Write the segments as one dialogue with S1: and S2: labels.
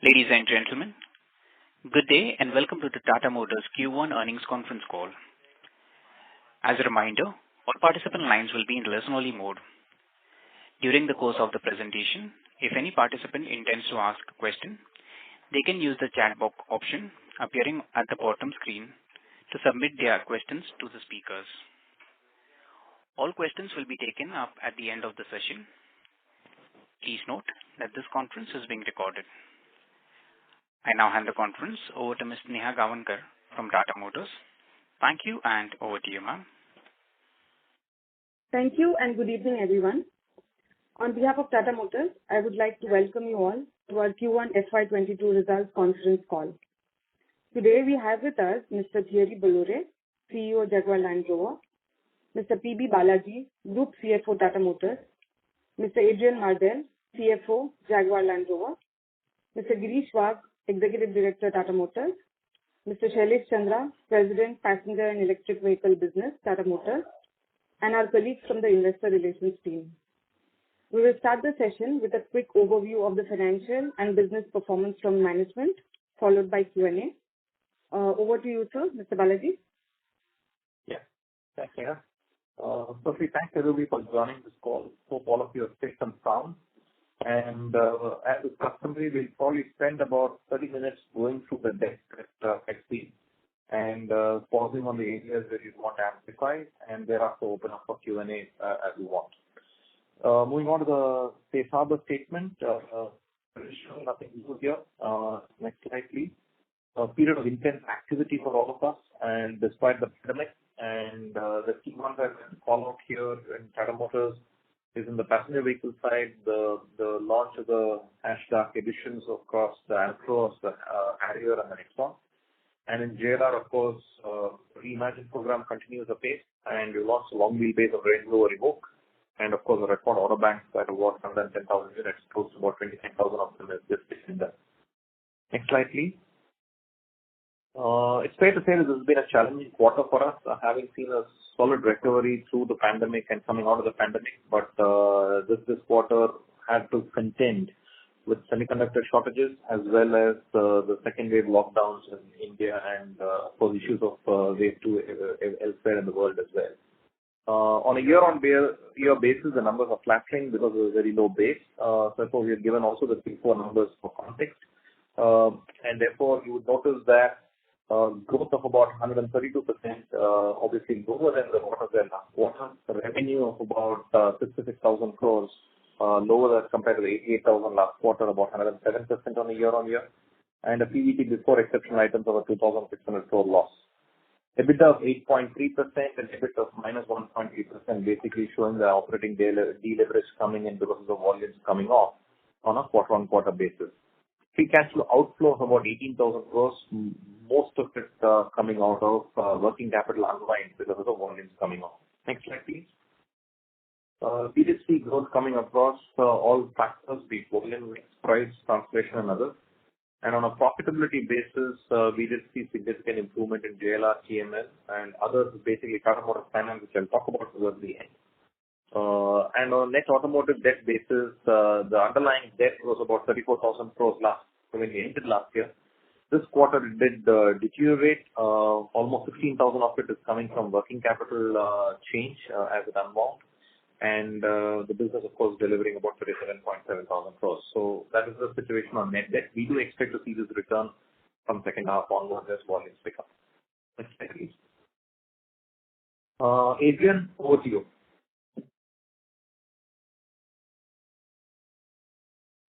S1: Ladies and gentlemen, good day and welcome to the Tata Motors Q1 earnings conference call. As a reminder, all participant lines will be in listen-only mode. During the course of the presentation, if any participant intends to ask a question, they can use the chat box option appearing at the bottom screen to submit their questions to the speakers. All questions will be taken up at the end of the session. Please note that this conference is being recorded. I now hand the conference over to Ms. Neha Gavankar from Tata Motors. Thank you, and over to you, ma'am.
S2: Thank you, and good evening, everyone. On behalf of Tata Motors, I would like to welcome you all to our Q1FY22 results conference call. Today we have with us Mr. Thierry Bolloré, CEO Jaguar Land Rover, Mr. P.B. Balaji, Group CFO Tata Motors, Mr. Adrian Mardell, CFO Jaguar Land Rover, Mr. Girish Wagh, Executive Director Tata Motors, Mr. Shailesh Chandra, President Passenger and Electric Vehicle Business Tata Motors, and our colleagues from the Investor Relations team. We will start the session with a quick overview of the financial and business performance from management, followed by Q&A. Over to you, sir. Mr. Balaji.
S3: Yeah, thanks, Neha. Firstly, thanks everybody for joining this call. Hope all of you are safe and sound. And as is customary, we'll probably spend about 30 minutes going through the deck at speed and pausing on the areas where you want to amplify, and thereafter open up for Q&A as you want. Moving on to the safe harbor statement, nothing new here. Next slide, please. A period of intense activity for all of us, and despite the pandemic, and the key ones I want to call out here in Tata Motors is in the passenger vehicle side, the launch of the hashtag editions across the Analysts, the Harrier and the Nexon. And in JLR, of course, Reimagine program continues apace, and we launched a long wheelbase of Range Rover Evoque, and of course, a record order bank that award 110,000 units, close to about 29,000 of them is this December. Next slide, please. It's fair to say that this has been a challenging quarter for us, having seen a solid recovery through the pandemic and coming out of the pandemic, but this quarter had to contend with semiconductor shortages as well as the second wave lockdowns in India and for the issues of wave 2 elsewhere in the world as well. On a year-on-year basis, the numbers are flattering because of a very low base. Therefore, we have given also the Q4 numbers for context. And therefore, you would notice that growth of about 132%, obviously lower than the quarter than last quarter. The revenue of about 66,000 crores, lower as compared to the 88,000 last quarter, about 107% on a year-on-year, and a PBT before exceptional items of a 2,600 crore loss. EBITDA of 8.3% and EBIT of minus 1.8%, basically showing the operating deleverage coming in because of the volumes coming off on a quarter-on-quarter basis. Free cash flow outflow of about 18,000 crores, most of it coming out of working capital unwind because of the volumes coming off. Next slide, please. We did see growth coming across all factors, be it volume, mix, price, translation, and others. And on a profitability basis, we did see significant improvement in JLR, TML, and others, basically Tata Motors Finance, which I'll talk about towards the end. And on net automotive debt basis, the underlying debt was about 34,000 crores when we ended last year. This quarter it did deteriorate. Almost 16,000 of it is coming from working capital change as it unwound. And the business, of course, delivering about 37.7 thousand crores. So that is the situation on net debt. We do expect to see this return from second half onwards as volumes pick up. Next slide, please. Adrian, over to you.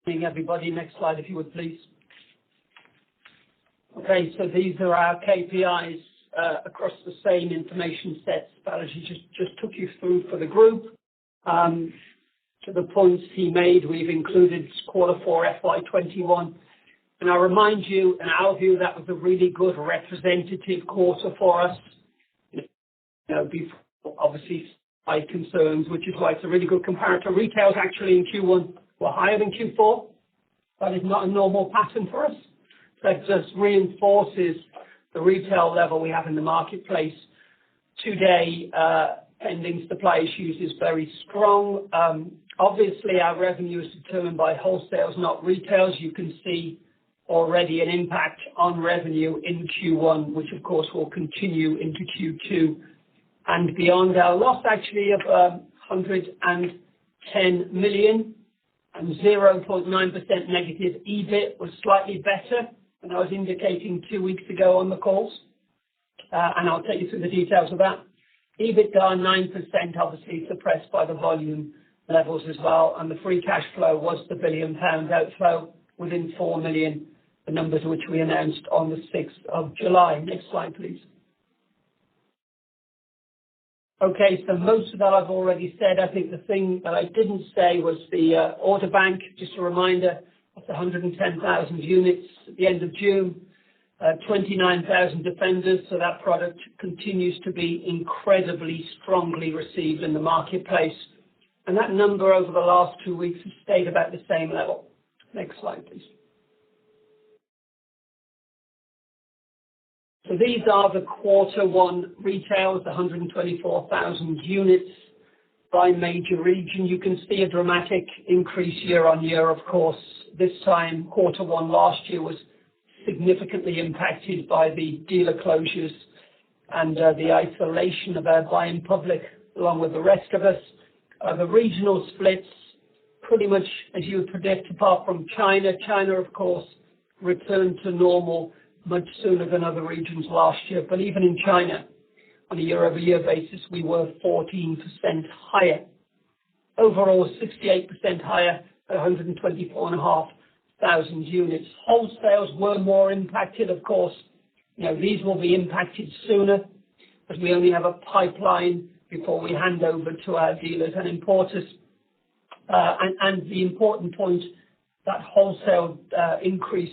S4: Everybody, next slide if you would please. Okay, so these are our KPIs across the same information sets Balaji just took you through for the group. To the points he made, we've included Q4 FY21, and I remind you, in our view, that was a really good representative quarter for us. Before obviously slight concerns, which is why it's a really good comparator. Retails actually in Q1 were higher than Q4. That is not a normal pattern for us. That just reinforces the retail level we have in the marketplace today. Pending supply issues is very strong. Obviously, our revenue is determined by wholesales, not retails. You can see already an impact on revenue in Q1, which of course will continue into Q2 and beyond. Our loss actually of 110 million and 0.9% negative EBIT was slightly better than I was indicating 2 weeks ago on the calls, and I'll take you through the details of that. EBITDA 9% obviously suppressed by the volume levels as well, and the free cash flow was the £1 billion outflow within 4 million, the numbers which we announced on the 6th of July. Next slide, please. Okay, so most of that I've already said. I think the thing that I didn't say was the order bank. Just a reminder, that's 110,000 units at the end of June, 29,000 Defenders, so that product continues to be incredibly strongly received in the marketplace. And that number over the last 2 weeks has stayed about the same level. Next slide, please. So these are the quarter one retails, 124,000 units by major region. You can see a dramatic increase year on year, of course. This time, quarter one last year was significantly impacted by the dealer closures and the isolation of our buying public along with the rest of us. The regional splits pretty much as you would predict, apart from China. China, of course, returned to normal much sooner than other regions last year. But even in China, on a year-over-year basis, we were 14% higher. Overall, 68% higher at 124,500 units. Wholesales were more impacted, of course. You know, these will be impacted sooner, but we only have a pipeline before we hand over to our dealers and importers. And the important point, that wholesale increase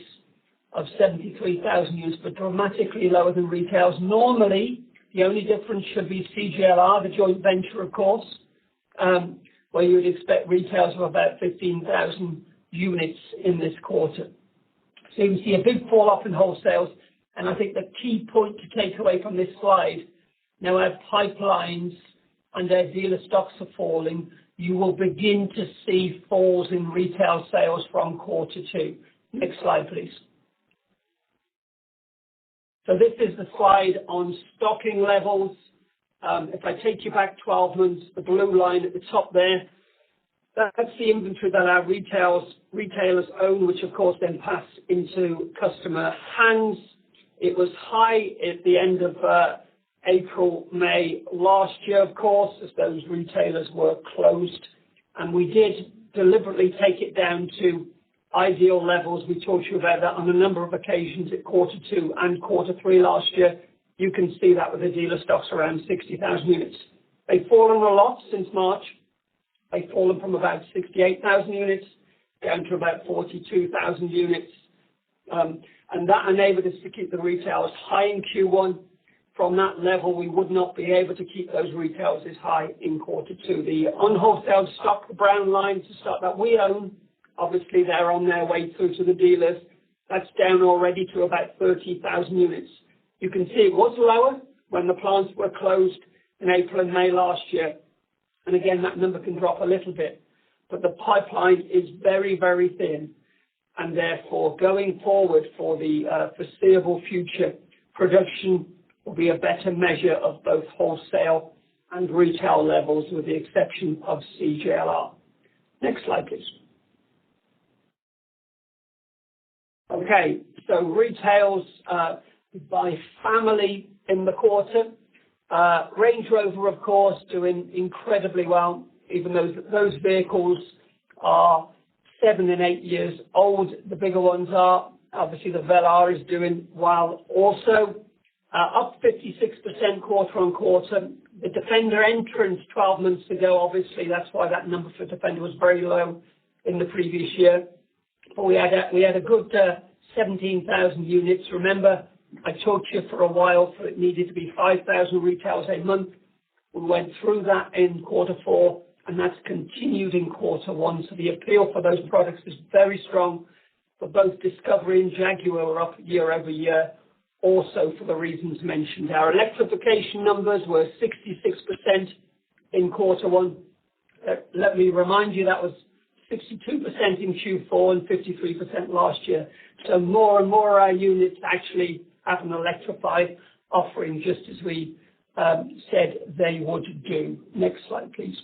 S4: of 73,000 units, but dramatically lower than retails. Normally, the only difference should be CJLR, the joint venture, of course, where you would expect retails of about 15,000 units in this quarter. So you can see a big fall off in wholesales, and I think the key point to take away from this slide, now our pipelines and our dealer stocks are falling, you will begin to see falls in retail sales from quarter two. Next slide, please. So this is the slide on stocking levels. If I take you back 12 months, the blue line at the top there, that's the inventory that our retailers own, which of course then pass into customer hands. It was high at the end of April, May last year, of course, as those retailers were closed. And we did deliberately take it down to ideal levels. We talked to you about that on a number of occasions at quarter two and quarter three last year. You can see that with the dealer stocks around 60,000 units. They've fallen a lot since March. They've fallen from about 68,000 units down to about 42,000 units. And that enabled us to keep the retails high in Q1. From that level, we would not be able to keep those retails as high in quarter two. The unwholesale stock, the brown lines, the stock that we own, obviously they're on their way through to the dealers. That's down already to about 30,000 units. You can see it was lower when the plants were closed in April and May last year. And again, that number can drop a little bit. But the pipeline is very, very thin. And therefore, going forward for the foreseeable future, production will be a better measure of both wholesale and retail levels, with the exception of CJLR. Next slide, please. Okay, so retails by family in the quarter. Range Rover, of course, doing incredibly well, even though those vehicles are 7 and 8 years old. The bigger ones are. Obviously, the Velar is doing well also. Up 56% quarter on quarter. The Defender entrance 12 months ago, obviously, that's why that number for Defender was very low in the previous year. But we had a good 17,000 units. Remember, I talked to you for a while that it needed to be 5,000 retails a month. We went through that in quarter four, and that's continued in quarter one. So the appeal for those products is very strong. But both Discovery and Jaguar are up year over year, also for the reasons mentioned. Our electrification numbers were 66% in quarter one. Let me remind you, that was 62% in Q4 and 53% last year. So more and more of our units actually have an electrified offering, just as we said they would do. Next slide, please.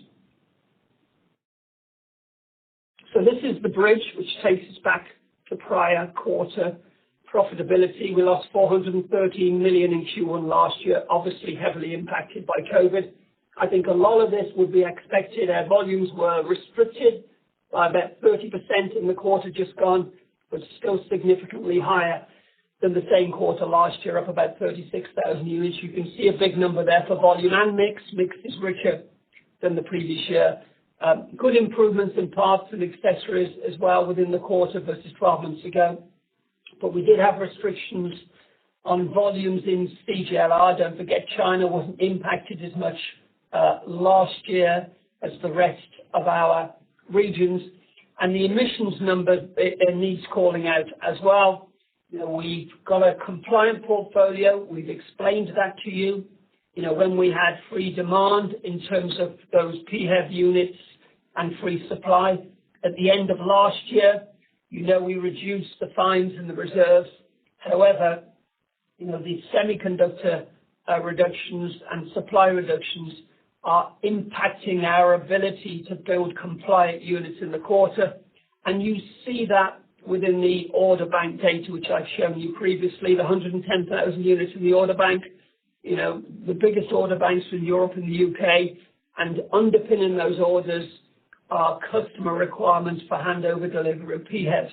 S4: So this is the bridge which takes us back to prior quarter profitability. We lost 413 million in Q1 last year, obviously heavily impacted by COVID. I think a lot of this would be expected. Our volumes were restricted by about 30% in the quarter just gone, but still significantly higher than the same quarter last year, up about 36,000 units. You can see a big number there for volume and mix. Mix is richer than the previous year. Good improvements in parts and accessories as well within the quarter versus 12 months ago. But we did have restrictions on volumes in CJLR. Don't forget, China wasn't impacted as much last year as the rest of our regions. And the emissions number needs calling out as well. You know, we've got a compliant portfolio. We've explained that to you. You know, when we had free demand in terms of those PHEV units and free supply at the end of last year, you know, we reduced the fines and the reserves. However, you know, the semiconductor reductions and supply reductions are impacting our ability to build compliant units in the quarter. And you see that within the order bank data, which I've shown you previously, the 110,000 units in the order bank, you know, the biggest order banks in Europe and the UK, and underpinning those orders are customer requirements for handover delivery of PHEVs.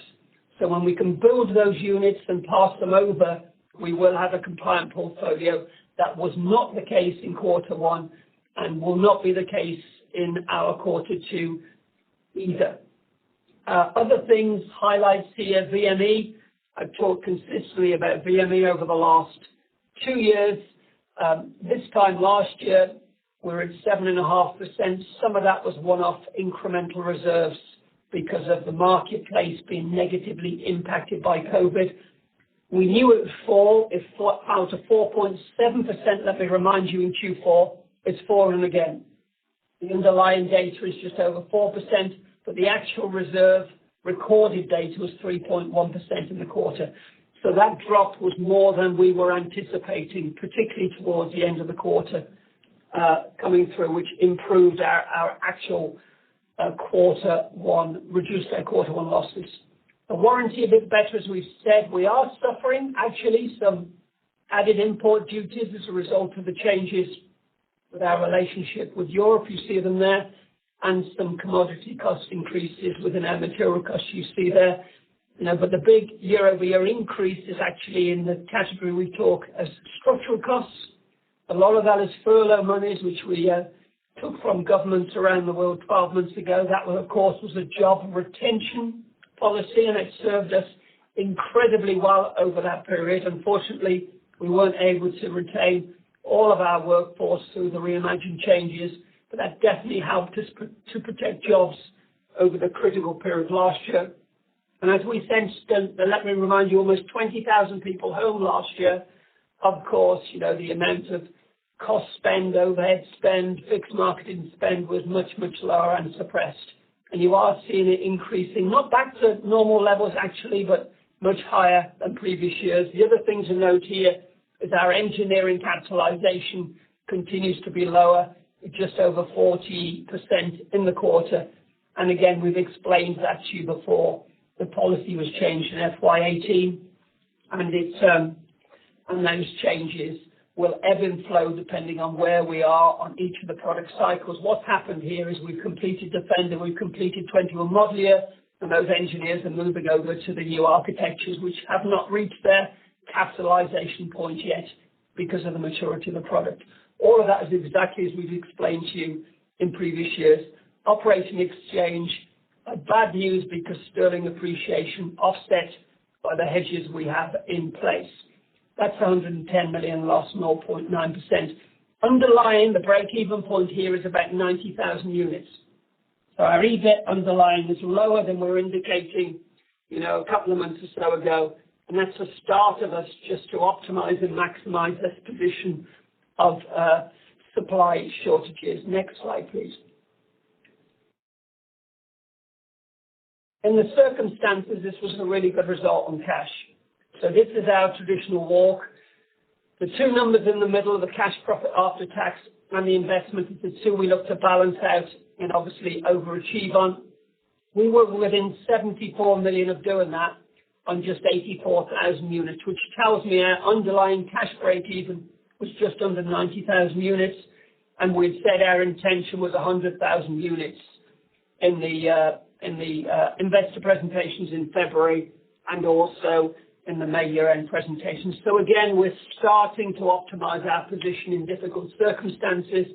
S4: So when we can build those units and pass them over, we will have a compliant portfolio. That was not the case in quarter one and will not be the case in our quarter two either. Other things, highlights here, VME. I've talked consistently about VME over the last 2 years. This time last year, we're at 7.5%. Some of that was one-off incremental reserves because of the marketplace being negatively impacted by COVID. We knew it would fall. It fell to 4.7%. Let me remind you, in Q4, it's fallen again. The underlying data is just over 4%, but the actual reserve recorded data was 3.1% in the quarter. So that drop was more than we were anticipating, particularly towards the end of the quarter coming through, which improved our actual quarter one, reduced our quarter one losses. The warranty a bit better, as we've said. We are suffering actually some added import duties as a result of the changes with our relationship with Europe. You see them there, and some commodity cost increases within our material costs you see there. You know, but the big year-over-year increase is actually in the category we talk as structural costs. A lot of that is furlough monies, which we took from governments around the world 12 months ago. That, of course, was a job retention policy, and it served us incredibly well over that period. Unfortunately, we weren't able to retain all of our workforce through the Reimagine changes, but that definitely helped us to protect jobs over the critical period last year. And as we sensed, let me remind you, almost 20,000 people home last year. Of course, you know, the amount of cost spend, overhead spend, fixed marketing spend was much, much lower and suppressed. And you are seeing it increasing, not back to normal levels actually, but much higher than previous years. The other thing to note here is our engineering capitalization continues to be lower, just over 40% in the quarter. And again, we've explained that to you before. The policy was changed in FY18, and those changes will ebb and flow depending on where we are on each of the product cycles. What's happened here is we've completed Defender, we've completed 21 model year, and those engineers are moving over to the new architectures, which have not reached their capitalization point yet because of the maturity of the product. All of that is exactly as we've explained to you in previous years. Operating exchange, bad news because sterling appreciation offset by the hedges we have in place. That's 110 million loss, 0.9%. Underlying, the break-even point here is about 90,000 units. So our EBIT underlying is lower than we were indicating, you know, a couple of months or so ago. And that's the start of us just to optimize and maximize this position of supply shortages. Next slide, please. In the circumstances, this was a really good result on cash. So this is our traditional walk. The two numbers in the middle, the cash profit after tax and the investment, is the two we look to balance out and obviously overachieve on. We were within 74 million of doing that on just 84,000 units, which tells me our underlying cash break-even was just under 90,000 units, and we'd said our intention was 100,000 units in the investor presentations in February and also in the May year-end presentation. So again, we're starting to optimize our position in difficult circumstances.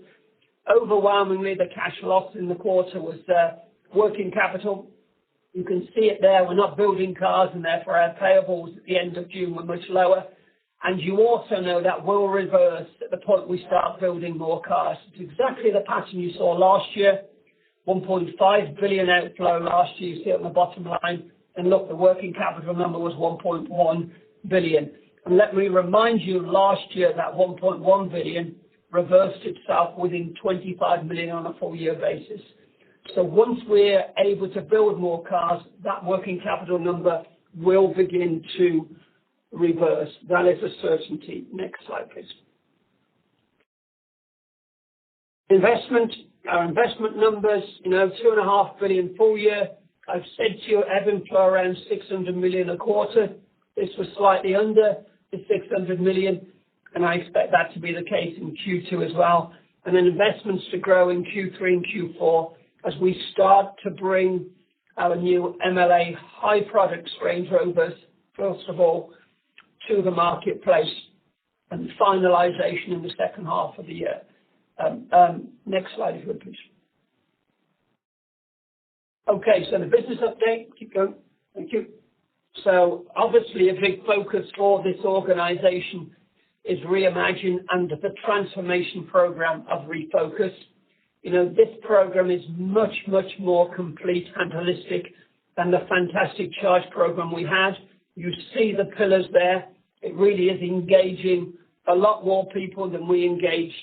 S4: Overwhelmingly, the cash loss in the quarter was working capital. You can see it there. We're not building cars, and therefore our payables at the end of June were much lower. And you also know that will reverse at the point we start building more cars. It's exactly the pattern you saw last year. 1.5 billion outflow last year, you see it on the bottom line. And look, the working capital number was 1.1 billion. And let me remind you, last year that 1.1 billion reversed itself within 25 million on a full year basis. So once we're able to build more cars, that working capital number will begin to reverse. That is a certainty. Next slide, please. Investment. Our investment numbers, 2.5 billion full year. I've said to you, ebb and flow around 600 million a quarter. This was slightly under the 600 million, and I expect that to be the case in Q2 as well. And then investments to grow in Q3 and Q4 as we start to bring our new MLA high products Range Rovers, first of all, to the marketplace, and finalization in the second half of the year. Next slide, if you would, please. Okay, so the business update. Keep going. Thank you. So obviously a big focus for this organization is Reimagine and the transformation program of Refocus. This program is much, much more complete and holistic than the fantastic charge program we had. You see the pillars there. It really is engaging a lot more people than we engaged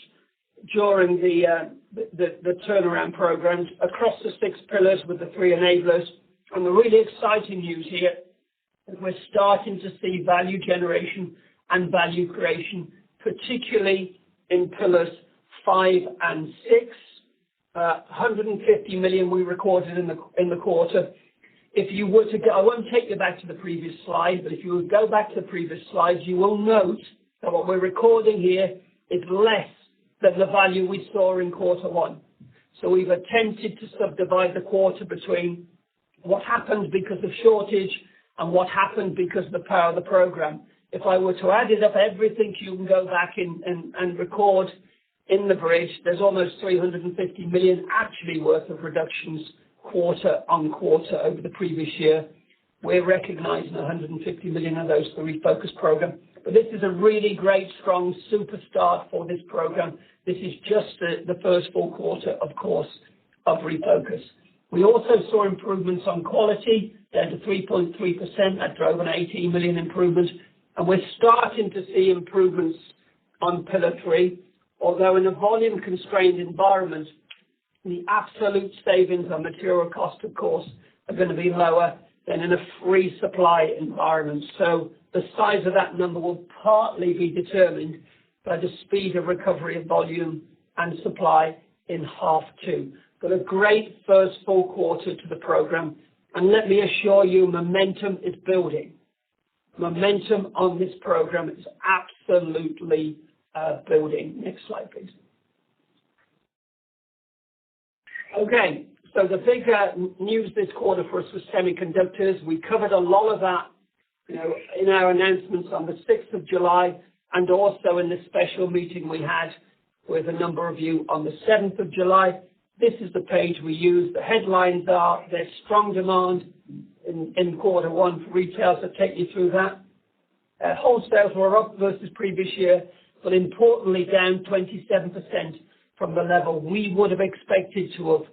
S4: during the turnaround programs across the 6 pillars with the 3 enablers. And the really exciting news here is we're starting to see value generation and value creation, particularly in pillars 5 and 6. 150 million we recorded in the quarter. If you were to go, I won't take you back to the previous slide, but if you would go back to the previous slides, you will note that what we're recording here is less than the value we saw in quarter 1. So we've attempted to subdivide the quarter between what happened because of shortage and what happened because of the power of the program. If I were to add it up, everything you can go back and record in the bridge, there's almost 350 million actually worth of reductions quarter on quarter over the previous year. We're recognizing 150 million of those for the Refocus program. But this is a really great, strong super start for this program. This is just the first full quarter, of course, of Refocus. We also saw improvements on quality, down to 3.3%. That drove an 18 million improvement. And we're starting to see improvements on Pillar 3, although in a volume-constrained environment, the absolute savings on material cost, of course, are going to be lower than in a free supply environment. So the size of that number will partly be determined by the speed of recovery of volume and supply in half 2. But a great first full quarter to the program. And let me assure you, momentum is building. Momentum on this program is absolutely building. Next slide, please. Okay, so the big news this quarter for us was semiconductors. We covered a lot of that, in our announcements on the 6th of July and also in the special meeting we had with a number of you on the 7th of July. This is the page we use. The headlines are there's strong demand in quarter 1 for retail, so take you through that. Wholesales were up versus previous year, but importantly down 27% from the level we would have expected to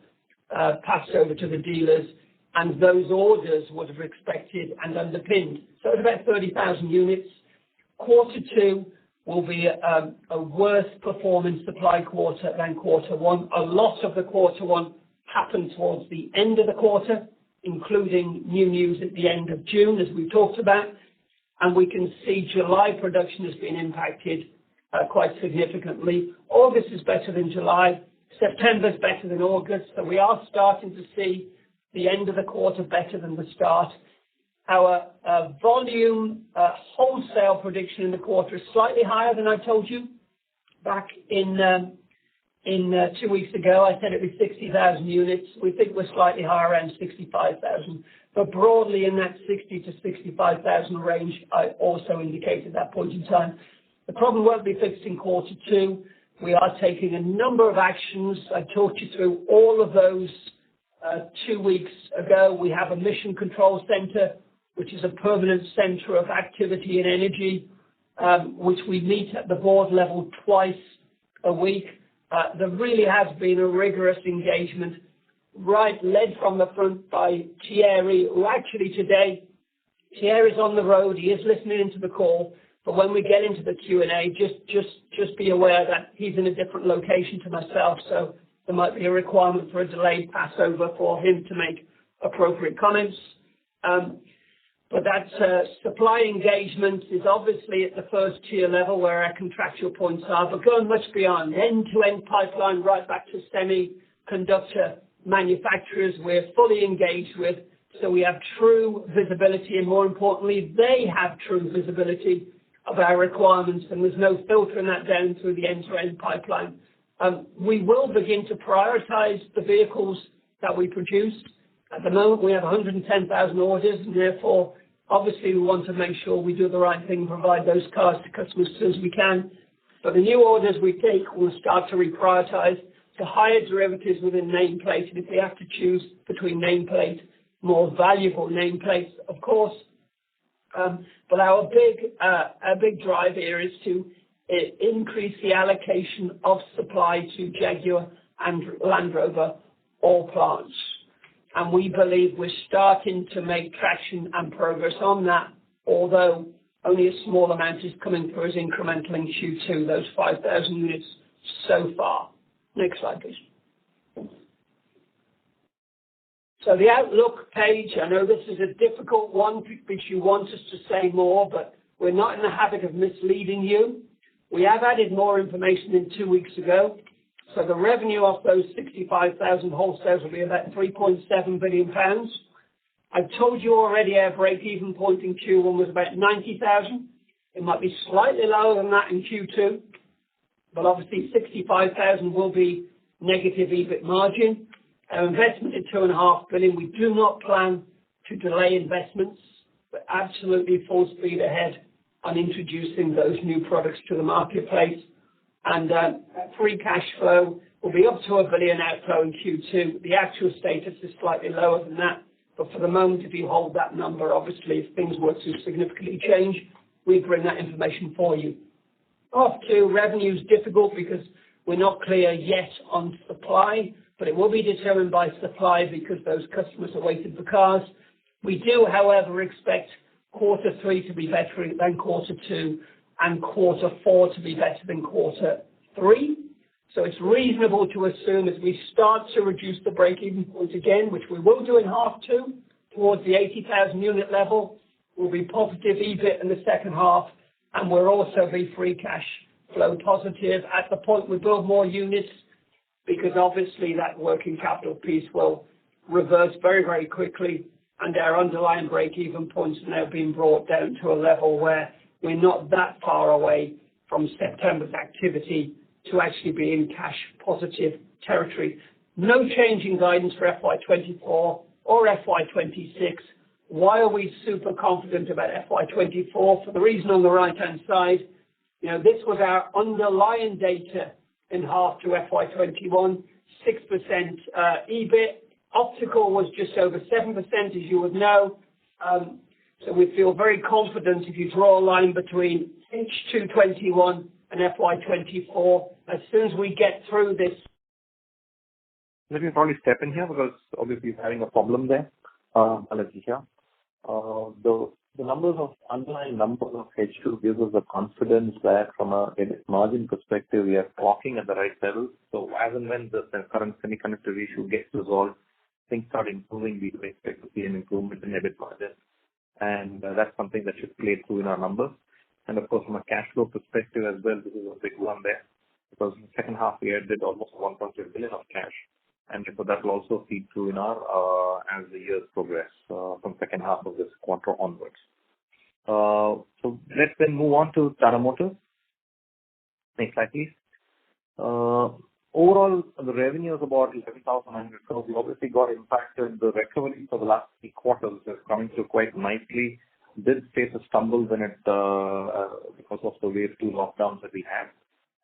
S4: have passed over to the dealers, and those orders would have expected and underpinned. So it's about 30,000 units. Quarter 2 will be a worse performance supply quarter than quarter 1. A lot of the quarter 1 happened towards the end of the quarter, including new news at the end of June, as we talked about, and we can see July production has been impacted quite significantly. August is better than July. September is better than August, so we are starting to see the end of the quarter better than the start. Our volume wholesale prediction in the quarter is slightly higher than I told you back in 2 weeks ago. I said it was 60,000 units. We think we're slightly higher, around 65,000. But broadly in that 60 to 65,000 range, I also indicated at that point in time. The problem won't be fixed in quarter two. We are taking a number of actions. I talked you through all of those 2 weeks ago. We have a mission control center, which is a permanent center of activity and energy, which we meet at the board level twice a week. There really has been a rigorous engagement, led from the front by Thierry, who actually today, Thierry's on the road, he is listening into the call, but when we get into the Q&A, just be aware that he's in a different location to myself, so there might be a requirement for a delayed passover for him to make appropriate comments. But that supply engagement is obviously at the first tier level where our contractual points are, but going much beyond end-to-end pipeline right back to semiconductor manufacturers we're fully engaged with, so we have true visibility, and more importantly, they have true visibility of our requirements, and there's no filtering that down through the end-to-end pipeline. We will begin to prioritize the vehicles that we produce. At the moment, we have 110,000 orders, and therefore, obviously, we want to make sure we do the right thing and provide those cars to customers as soon as we can. But the new orders we take will start to reprioritize to higher derivatives within nameplate, and if we have to choose between nameplate, more valuable nameplates, of course. But our big drive here is to increase the allocation of supply to Jaguar and Land Rover, all plants. And we believe we're starting to make traction and progress on that, although only a small amount is coming through as incremental in Q2, those 5,000 units so far. Next slide, please. So the outlook page, I know this is a difficult one because you want us to say more, but we're not in the habit of misleading you. We have added more information than 2 weeks ago. So the revenue off those 65,000 wholesales will be about £3.7 billion. I've told you already our break-even point in Q1 was about 90,000. It might be slightly lower than that in Q2, but obviously 65,000 will be negative EBIT margin. Our investment at £2.5 billion. We do not plan to delay investments, but absolutely full speed ahead on introducing those new products to the marketplace. And free cash flow will be up to £1 billion outflow in Q2. The actual status is slightly lower than that, but for the moment, if you hold that number, obviously, if things were to significantly change, we bring that information for you. Off to revenue is difficult because we're not clear yet on supply, but it will be determined by supply because those customers are waiting for cars. We do, however, expect quarter three to be better than quarter two and quarter four to be better than quarter three. So it's reasonable to assume as we start to reduce the break-even point again, which we will do in half two, towards the 80,000 unit level, we'll be positive EBIT in the second half, and we'll also be free cash flow positive at the point we build more units, because obviously that working capital piece will reverse very, very quickly, and our underlying break-even points are now being brought down to a level where we're not that far away from September's activity to actually be in cash positive territory. No change in guidance for FY24 or FY26. Why are we super confident about FY24? For the reason on the right-hand side, this was our underlying data in half to FY21, 6% EBIT. Optical was just over 7%, as you would know. So we feel very confident if you draw a line between H2 21 and FY24. As soon as we get through this.
S3: Let me probably step in here because obviously he's having a problem there. I'll let you hear. The underlying numbers of H2 gives us the confidence that from a margin perspective, we are talking at the right level. So as and when the current semiconductor issue gets resolved, things start improving, we do expect to see an improvement in EBIT margin, and that's something that should play through in our numbers. And of course, from a cash flow perspective as well, this is a big one there, because in the second half we did almost 1.2 billion of cash, and therefore that will also feed through in our as the years progress from second half of this quarter onwards. So let's then move on to Tata Motors. Next slide, please. Overall, the revenue is about 11,900 crores. We obviously got impacted. The recovery for the last 3 quarters is coming through quite nicely. Did face a stumble when it because of the wave 2 lockdowns that we had,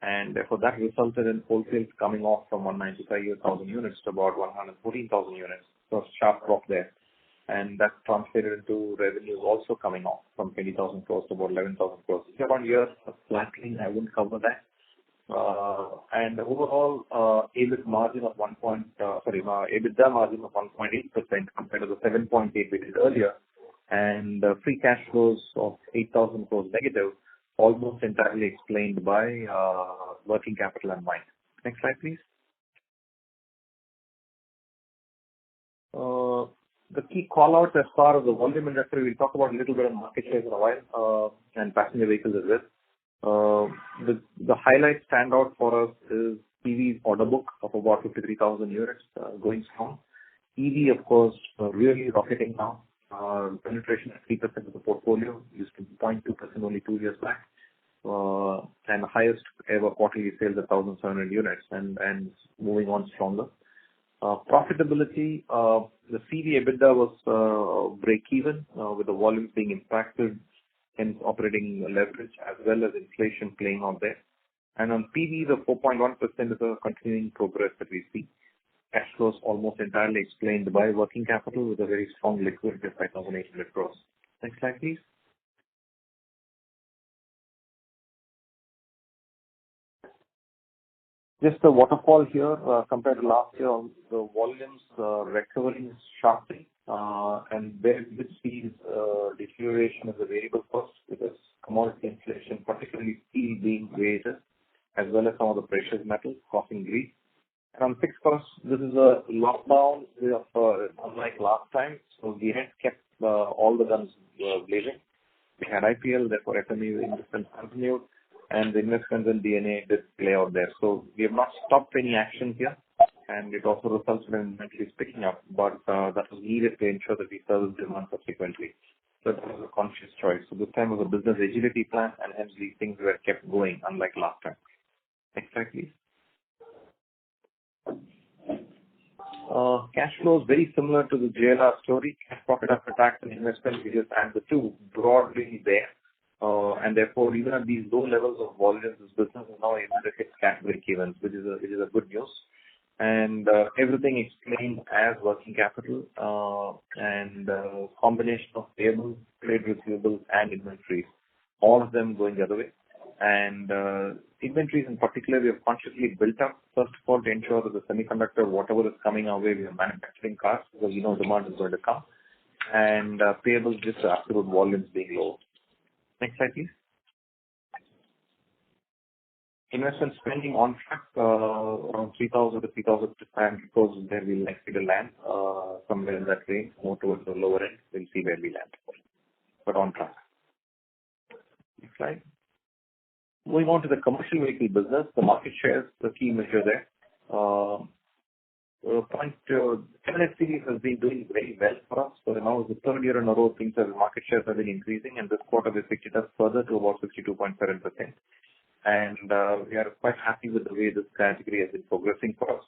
S3: and therefore that resulted in wholesales coming off from 195,000 units to about 114,000 units. So a sharp drop there, and that translated into revenues also coming off from 20,000 crores to about 11,000 crores. Year-on-year, a flattening, I wouldn't cover that. And overall, EBITDA margin of 1.8% compared to the 7.8 we did earlier, and free cash flows of 8,000 crores negative, almost entirely explained by working capital unwind. Next slide, please. The key call-outs as far as the volume industry, we'll talk about a little bit of market shares in a while, and passenger vehicles as well. The highlight standout for us is EV's order book of about 53,000 units going strong. EV, of course, really rocketing now. Penetration at 3% of the portfolio, used to be 0.2% only 2 years back. And the highest ever quarterly sales at 1,700 units and moving on stronger. Profitability, the CV EBITDA was break even with the volumes being impacted, hence operating leverage as well as inflation playing out there. And on PV, the 4.1% is a continuing progress that we see. Cash flows almost entirely explained by working capital with a very strong liquidity of 5,800 crores. Next slide, please. Just the waterfall here compared to last year, the volumes recovering sharply, and where we see deterioration of the variable costs because commodity inflation, particularly steel being raised, as well as some of the precious metals causing grease. And on fixed costs, this is a lockdown unlike last time, so we had kept all the guns blazing. We had IPL, therefore FME investments continued, and the investments in DNA did play out there. So we have not stopped any action here, and it also results in inventories picking up, but that was needed to ensure that we service demand subsequently. So that was a conscious choice. So this time was a business agility plan, and hence these things were kept going, unlike last time. Next slide, please. Cash flows very similar to the JLR story. Cash profit after tax and investment, we just add the two broadly there. And therefore, even at these low levels of volumes, this business is now able to hit cash break-evens, which is a good news. And everything explained as working capital and combination of payables, trade receivables, and inventories, all of them going the other way. And inventories in particular, we have consciously built up, first of all, to ensure that the semiconductor, whatever is coming our way, we are manufacturing cars because we know demand is going to come. And payables, just the absolute volumes being low. Next slide, please. Investment spending on track, around 3,000 to 3,500 crores is where we're likely to land, somewhere in that range, more towards the lower end. We'll see where we land, but on track. Next slide. Moving on to the commercial vehicle business, the market share is the key measure there. Analysts has been doing very well for us. So now it's the third year in a row, things have, market shares have been increasing, and this quarter we picked it up further to about 62.7%. And we are quite happy with the way this category has been progressing for us.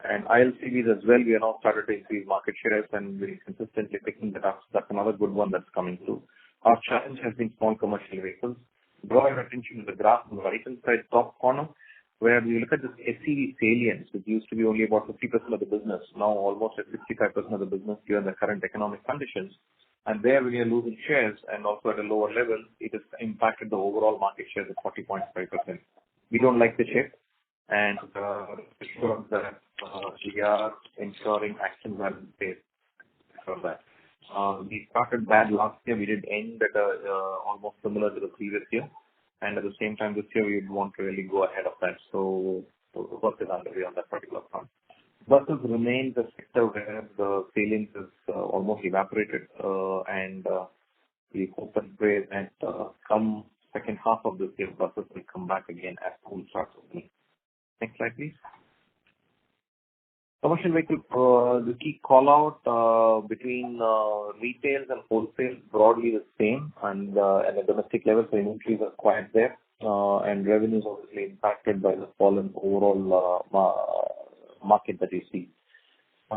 S3: And ILCVs as well, we are now started to increase market shares and very consistently picking that up. So that's another good one that's coming through. Our challenge has been small commercial vehicles. Draw your attention to the graph on the right-hand side top corner, where we look at this SCV salience, which used to be only about 50% of the business, now almost at 65% of the business given the current economic conditions. And there we are losing shares, and also at a lower level, it has impacted the overall market shares at 40.5%. We don't like the shape, and ensure that we are ensuring actions are in place for that. We started bad last year. We did end at almost similar to the previous year. And at the same time, this year, we want to really go ahead of that. So work is underway on that particular front. Buses remain the sector where the salience is almost evaporated, and we hope and pray that come second half of this year, buses will come back again as school starts opening. Next slide, please. Commercial vehicle, the key call-out between retails and wholesale broadly the same, and at a domestic level, so inventories are quiet there, and revenues obviously impacted by the fall in overall market that you see.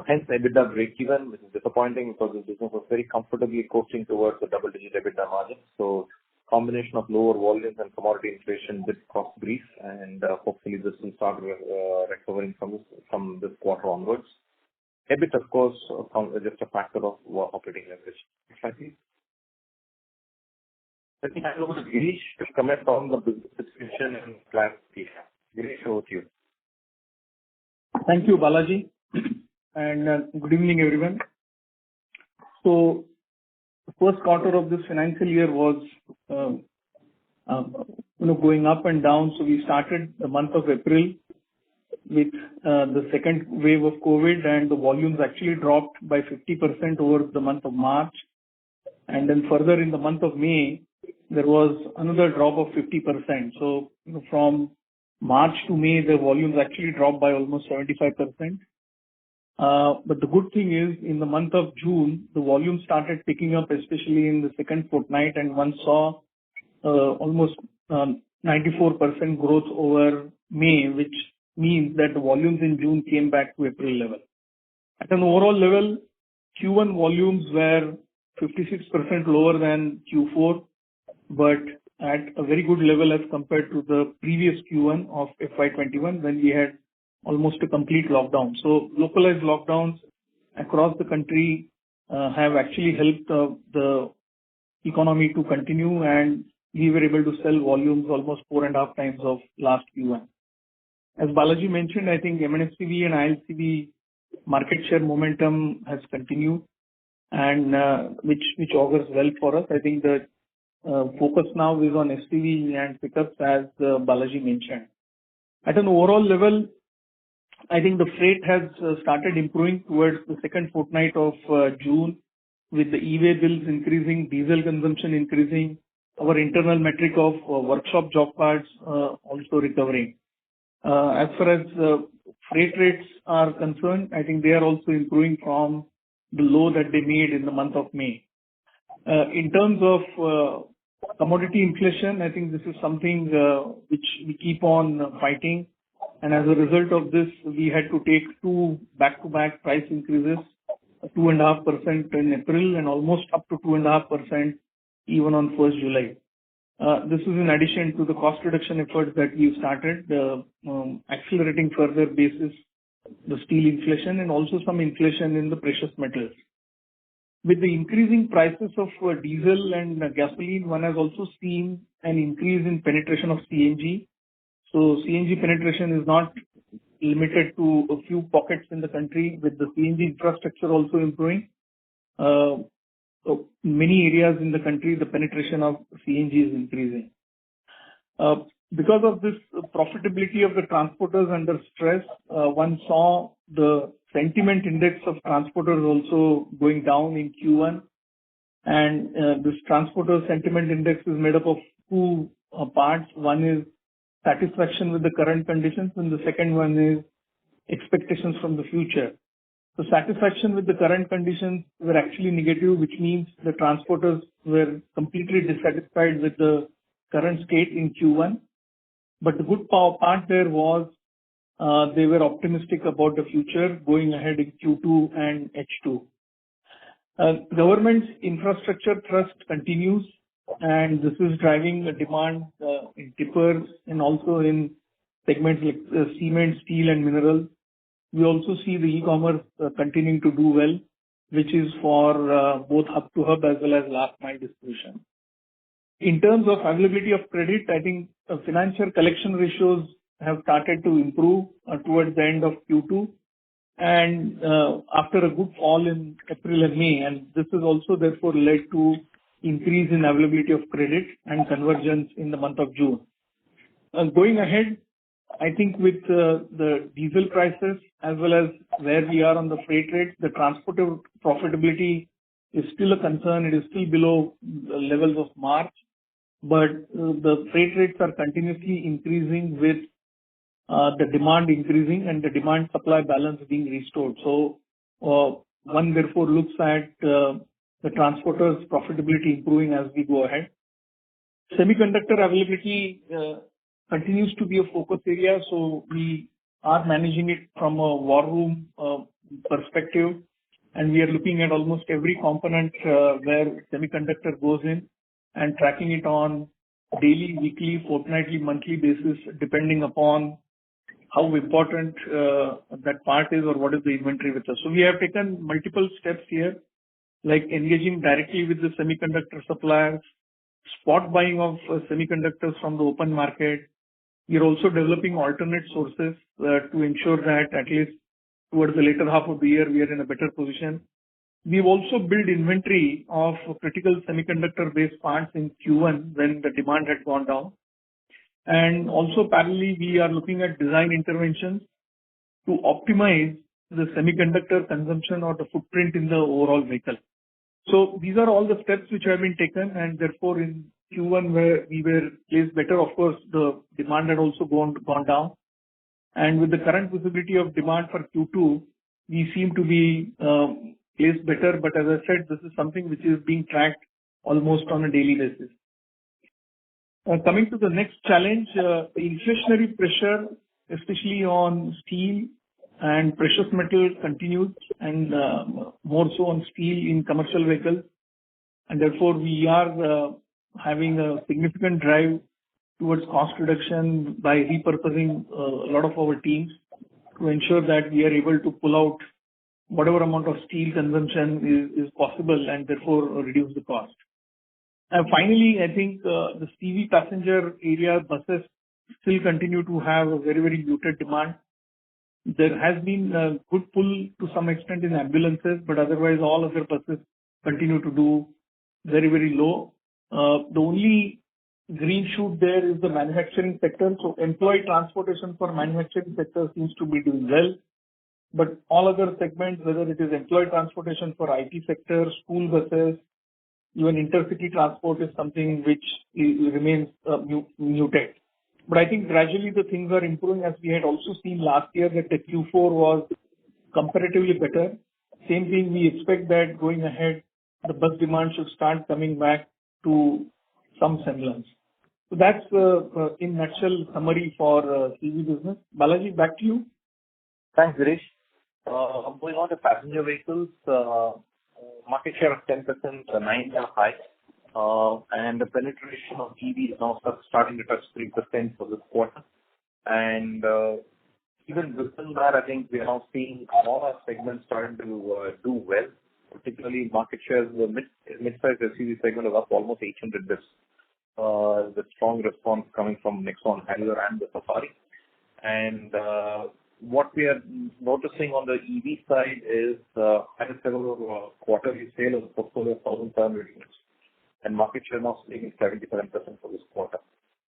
S3: Hence, EBITDA break-even, which is disappointing because the business was very comfortably coasting towards the double-digit EBITDA margin. So, combination of lower volumes and commodity inflation did cost brief, and hopefully this will start recovering from this quarter onwards. EBIT, of course, just a factor of operating leverage. Next slide, please. Let me hand over to Girish to comment on the business situation and plans. Girish, over to you.
S5: Thank you, Balaji, and good evening, everyone. So, the first quarter of this financial year was, going up and down. So we started the month of April with the second wave of COVID, and the volumes actually dropped by 50% over the month of March. And then further in the month of May, there was another drop of 50%. So from March to May, the volumes actually dropped by almost 75%. But the good thing is, in the month of June, the volume started picking up, especially in the second fortnight, and one saw almost 94% growth over May, which means that the volumes in June came back to April level. At an overall level, Q1 volumes were 56% lower than Q4, but at a very good level as compared to the previous Q1 of FY21, when we had almost a complete lockdown. So localized lockdowns across the country have actually helped the economy to continue, and we were able to sell volumes almost 4.5 times of last Q1. As Balaji mentioned, I think M&HCV and ILCV market share momentum has continued, and which augurs well for us. I think the focus now is on SCV and pickups, as Balaji mentioned. At an overall level, I think the freight has started improving towards the second fortnight of June, with the e-way bills increasing, diesel consumption increasing, our internal metric of workshop job cards also recovering. As far as freight rates are concerned, I think they are also improving from the low that they made in the month of May. In terms of commodity inflation, I think this is something which we keep on fighting. And as a result of this, we had to take 2 back-to-back price increases, 2.5% in April and almost up to 2.5% even on 1st July. This is in addition to the cost reduction efforts that we've started, accelerating further basis the steel inflation and also some inflation in the precious metals. With the increasing prices of diesel and gasoline, one has also seen an increase in penetration of CNG. So CNG penetration is not limited to a few pockets in the country, with the CNG infrastructure also improving. So many areas in the country, the penetration of CNG is increasing. Because of this profitability of the transporters under stress, one saw the sentiment index of transporters also going down in Q1. And this transporter sentiment index is made up of 2 parts. One is satisfaction with the current conditions, and the second one is expectations from the future. So satisfaction with the current conditions were actually negative, which means the transporters were completely dissatisfied with the current state in Q1. But the good part there was they were optimistic about the future going ahead in Q2 and H2. Government's infrastructure thrust continues, and this is driving the demand in tippers and also in segments like cement, steel and minerals. We also see the e-commerce continuing to do well, which is for both hub-to-hub as well as last-mile distribution. In terms of availability of credit, I think financial collection ratios have started to improve towards the end of Q2, and after a good fall in April and May, and this has also therefore led to increase in availability of credit and convergence in the month of June. Going ahead, I think with the diesel prices as well as where we are on the freight rates, the transporter profitability is still a concern. It is still below the levels of March, but the freight rates are continuously increasing with the demand increasing and the demand supply balance being restored. So one therefore looks at the transporters profitability improving as we go ahead. Semiconductor availability continues to be a focus area, so we are managing it from a war room perspective, and we are looking at almost every component where semiconductor goes in and tracking it on daily, weekly, fortnightly, monthly basis, depending upon how important that part is or what is the inventory with us. So we have taken multiple steps here, like engaging directly with the semiconductor suppliers, spot buying of semiconductors from the open market. We are also developing alternate sources to ensure that at least towards the later half of the year, we are in a better position. We've also built inventory of critical semiconductor-based parts in Q1 when the demand had gone down. And also parallelly, we are looking at design interventions to optimize the semiconductor consumption or the footprint in the overall vehicle. So these are all the steps which have been taken, and therefore in Q1 where we were placed better, of course, the demand had also gone down. And with the current visibility of demand for Q2, we seem to be placed better. But as I said, this is something which is being tracked almost on a daily basis. Coming to the next challenge, the inflationary pressure, especially on steel and precious metal, continues, and more so on steel in commercial vehicles. And therefore, we are having a significant drive towards cost reduction by repurposing a lot of our teams to ensure that we are able to pull out whatever amount of steel consumption is possible and therefore reduce the cost. And finally, I think the CV passenger area buses still continue to have a very, very muted demand. There has been a good pull to some extent in ambulances, but otherwise all other buses continue to do very, very low. The only green shoot there is the manufacturing sector. So employee transportation for manufacturing sector seems to be doing well. But all other segments, whether it is employee transportation for IT sector, school buses, even intercity transport is something which remains muted. But I think gradually the things are improving, as we had also seen last year that the Q4 was comparatively better. Same thing, we expect that going ahead, the bus demand should start coming back to some semblance. So that's in nutshell summary for CV business. Balaji, back to you.
S3: Thanks, Girish. Going on to passenger vehicles, market share of 10%, 9-year high, and the penetration of EV is now starting to touch 3% for this quarter. And even within that, I think we are now seeing all our segments starting to do well, particularly market shares. The mid-size SUV segment is up almost 800 basis. The strong response coming from Nexon, Harrier, and the Safari. And what we are noticing on the EV side is highest ever quarterly sale of the portfolio of 1,700 units, and market share now staying at 77% for this quarter.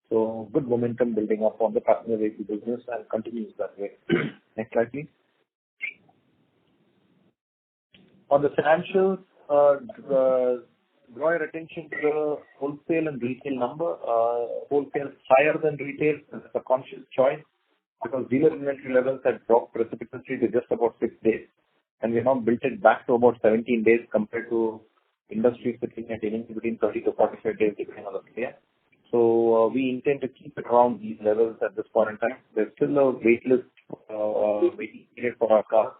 S3: So good momentum building up on the passenger vehicle business and continues that way. Next slide, please. On the financials, draw your attention to the wholesale and retail number. Wholesale is higher than retail. It's a conscious choice because dealer inventory levels had dropped precipitously to just about 6 days. And we now built it back to about 17 days compared to industry sitting at anything between 30 to 45 days depending on the player. So we intend to keep it around these levels at this point in time. There's still a waiting period for our cars,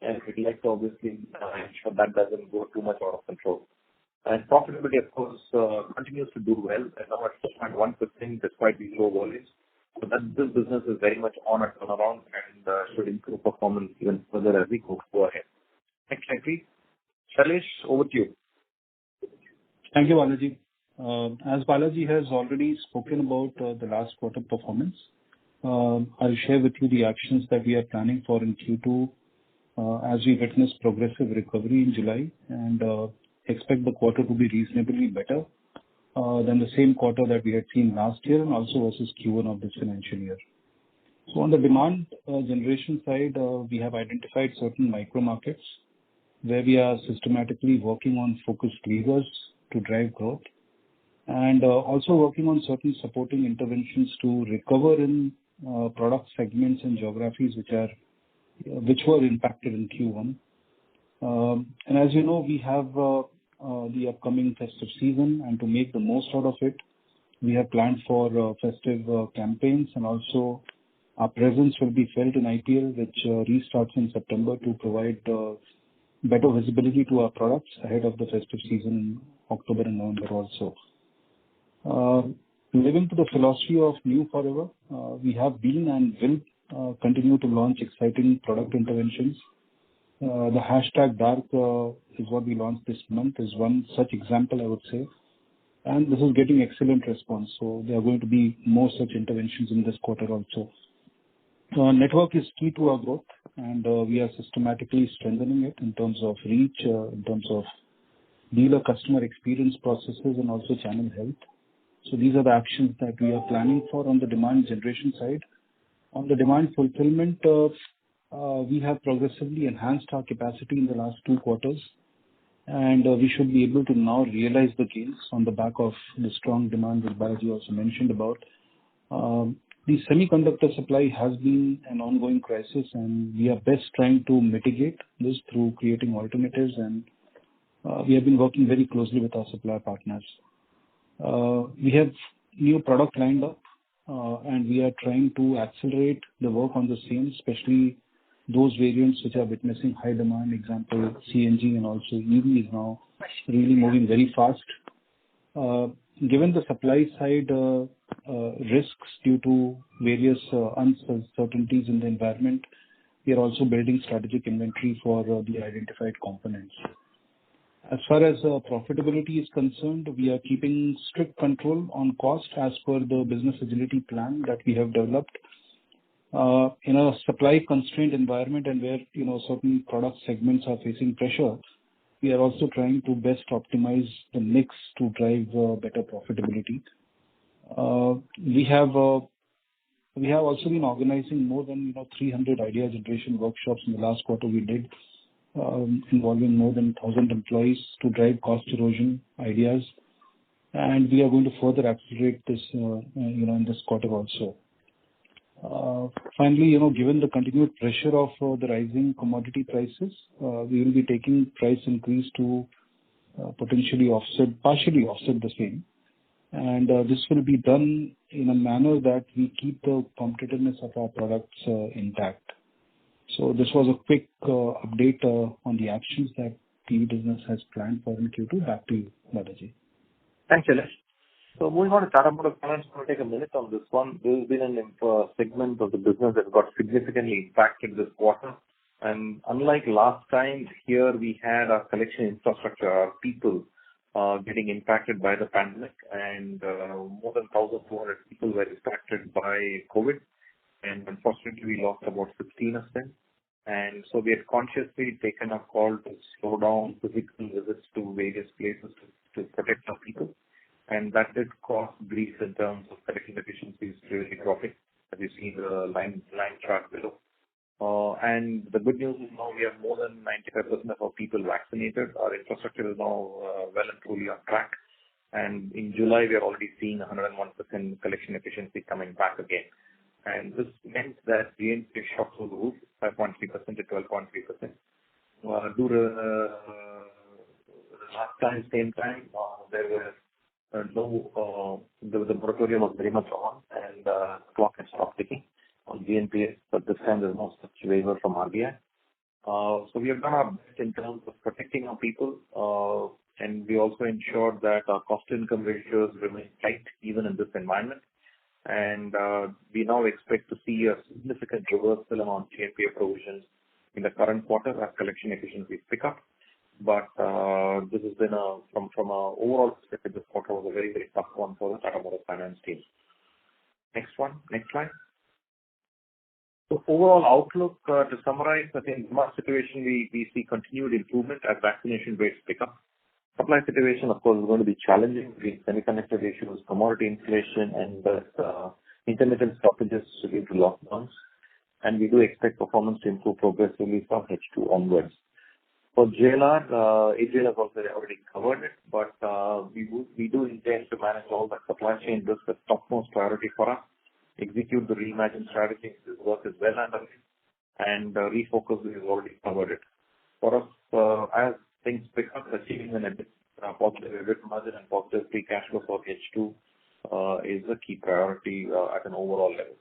S3: and we'd like to obviously ensure that doesn't go too much out of control. And profitability, of course, continues to do well, and now at 6.1% despite these low volumes. So that this business is very much on a turnaround and should improve performance even further as we go ahead. Next slide, please. Shailesh, over to you.
S6: Thank you, Balaji. As Balaji has already spoken about the last quarter performance, I'll share with you the actions that we are planning for in Q2 as we witness progressive recovery in July and expect the quarter to be reasonably better than the same quarter that we had seen last year and also versus Q1 of this financial year. So on the demand generation side, we have identified certain micro markets where we are systematically working on focused levers to drive growth, and also working on certain supporting interventions to recover in product segments and geographies which were impacted in Q1. And as you know, we have the upcoming festive season, and to make the most out of it, we have planned for festive campaigns, and also our presence will be felt in IPL, which restarts in September, to provide better visibility to our products ahead of the festive season in October and November also. Living to the philosophy of new forever, we have been and will continue to launch exciting product interventions. The hashtag Dark is what we launched this month, is one such example, I would say. And this is getting excellent response. So there are going to be more such interventions in this quarter also. Network is key to our growth, and we are systematically strengthening it in terms of reach, in terms of dealer customer experience processes, and also channel health. So these are the actions that we are planning for on the demand generation side. On the demand fulfillment, we have progressively enhanced our capacity in the last 2 quarters, and we should be able to now realize the gains on the back of the strong demand that Balaji also mentioned about. The semiconductor supply has been an ongoing crisis, and we are best trying to mitigate this through creating alternatives, and we have been working very closely with our supplier partners. We have new product lined up, and we are trying to accelerate the work on the same, especially those variants which are witnessing high demand. Example, CNG and also EV is now really moving very fast. Given the supply side risks due to various uncertainties in the environment, we are also building strategic inventory for the identified components. As far as profitability is concerned, we are keeping strict control on cost as per the business agility plan that we have developed. In a supply constrained environment, and where certain product segments are facing pressure, we are also trying to best optimize the mix to drive better profitability. We have also been organizing more than 300 idea generation workshops in the last quarter. We did involving more than 1,000 employees to drive cost erosion ideas, and we are going to further accelerate this in this quarter also. Finally, given the continued pressure of the rising commodity prices, we will be taking price increase to partially offset the same. And this will be done in a manner that we keep the competitiveness of our products intact. So this was a quick update on the actions that PV business has planned for in Q2. Back to you, Balaji.
S3: Thanks, Shailesh. So moving on to Tata Motors Finance, I'm going to take a minute on this one. This has been a segment of the business that got significantly impacted this quarter. And unlike last time, here we had our collection infrastructure, our people, getting impacted by the pandemic, and more than 1,400 people were impacted by COVID. And unfortunately, we lost about 16 of them. And so we had consciously taken a call to slow down physical visits to various places to protect our people. And that did cause grief in terms of collection efficiencies really dropping, as you see the line chart below. And the good news is now we have more than 95% of our people vaccinated. Our infrastructure is now well and truly on track. And in July, we are already seeing 101% collection efficiency coming back again. And this meant that GNPA shot through the roof, 5.3% to 12.3%. Last time, same time, there were the moratorium was very much on, and clock had stopped ticking on GNPA, but this time there's no such waiver from RBI. So we have done our best in terms of protecting our people, and we also ensured that our cost-to-income ratios remain tight even in this environment. And we now expect to see a significant reversal on GNPA provisions in the current quarter as collection efficiencies pick up. But this has been from an overall perspective, this quarter was a very, very tough one for the Tata Motors Finance team. Next slide. So overall outlook, to summarize, I think demand situation, we see continued improvement as vaccination rates pick up. Supply situation, of course, is going to be challenging with semiconductor issues, commodity inflation, and intermittent stoppages due to lockdowns, and we do expect performance to improve progressively from H2 onwards. For JLR, Adrian has also already covered it, but we do intend to manage all the supply chain risk as topmost priority for us, execute the Reimagine strategy. This work is well underway, and refocus, we have already covered it. For us, as things pick up, achieving a positive EBIT margin and positive free cash flow for H2 is a key priority at an overall level.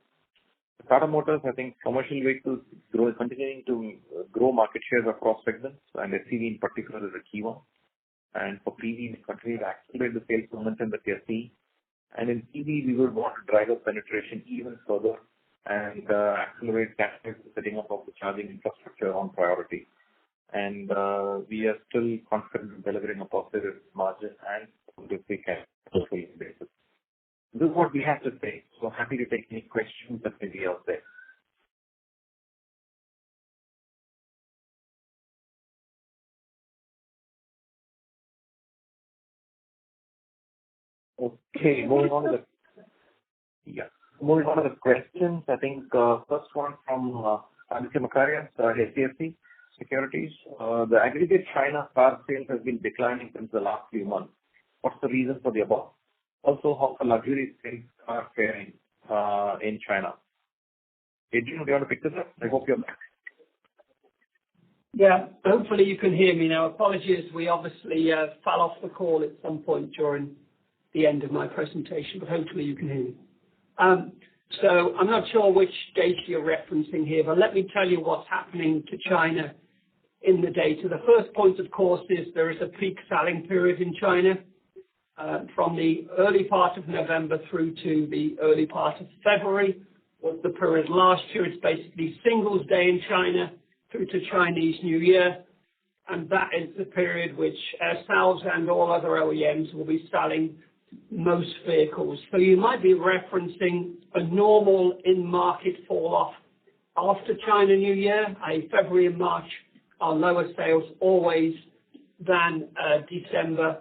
S3: Tata Motors, I think commercial vehicles continuing to grow market shares across segments, and SCV in particular is a key one. And for PV, we continue to accelerate the sales momentum that we are seeing. And in PV, we will want to drive up penetration even further and accelerate CapEx, setting up of the charging infrastructure on priority. And we are still confident in delivering a positive margin and positive free cash flow basis. This is what we have to say. So happy to take any questions that may be out there. Okay, moving on to the questions. I think first one from Aditya Makaria, HDFC Securities. The aggregate China car sales has been declining since the last few months. What's the reason for the above? Also, how the luxury sales are faring in China? Adrian, do you want to pick this up? I hope you're back.
S4: Yeah, hopefully you can hear me now. Apologies, we obviously fell off the call at some point during the end of my presentation, but hopefully you can hear me. So I'm not sure which data you're referencing here, but let me tell you what's happening to China in the data. The first point, of course, is there is a peak selling period in China. From the early part of November through to the early part of February was the period last year. It's basically Singles Day in China through to Chinese New Year, and that is the period which ourselves and all other OEMs will be selling most vehicles. So you might be referencing a normal in-market fall-off after China New Year. February and March are lower sales always than December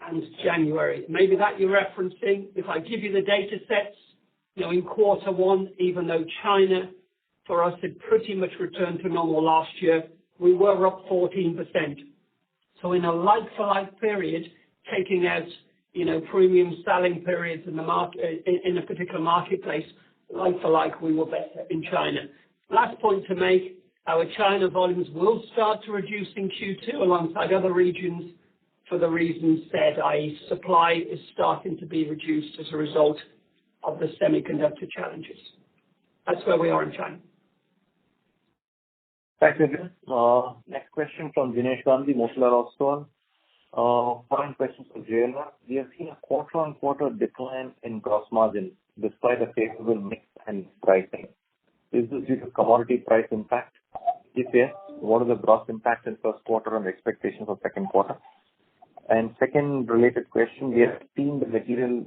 S4: and January. Maybe that you're referencing. If I give you the data sets, in quarter one, even though China for us had pretty much returned to normal last year, we were up 14%. So in a like-for-like period, taking out, premium selling periods in the market, in a particular marketplace, like-for-like, we were better in China. Last point to make, our China volumes will start to reduce in Q2 alongside other regions, for the reasons said, i.e. supply is starting to be reduced as a result of the semiconductor challenges. That's where we are in China.
S3: Thanks, Adrian. Next question from Dinesh Gandhi, Motilal Oswal. Following questions for JLR. We have seen a quarter-on-quarter decline in gross margin despite a favorable mix and pricing. Is this due to commodity price impact? If yes, what is the gross impact in first quarter and expectations for second quarter? And second related question, we have seen the material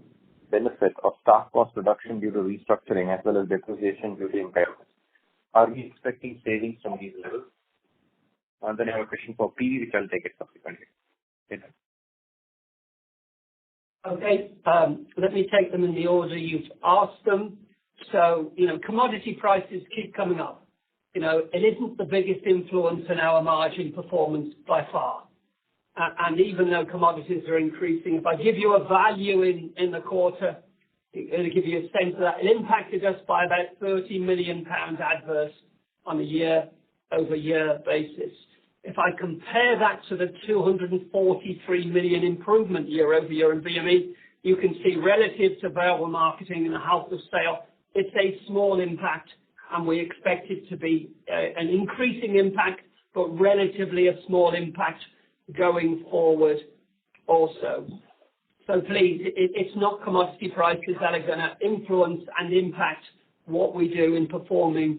S3: benefit of staff cost reduction due to restructuring as well as depreciation due to impairments. Are we expecting savings from these levels? And then I have a question for PV, which I'll take it subsequently.
S4: Okay, let me take them in the order you've asked them. So, commodity prices keep coming up. It isn't the biggest influence in our margin performance by far. And even though commodities are increasing, if I give you a value in the quarter, to give you a sense of that, it impacted us by about £30 million adverse on a year-over-year basis. If I compare that to the 243 million improvement year-over-year in VME, you can see relative to variable marketing and the health of sale, it's a small impact, and we expect it to be an increasing impact, but relatively a small impact going forward also. So please, it's not commodity prices that are going to influence and impact what we do in performing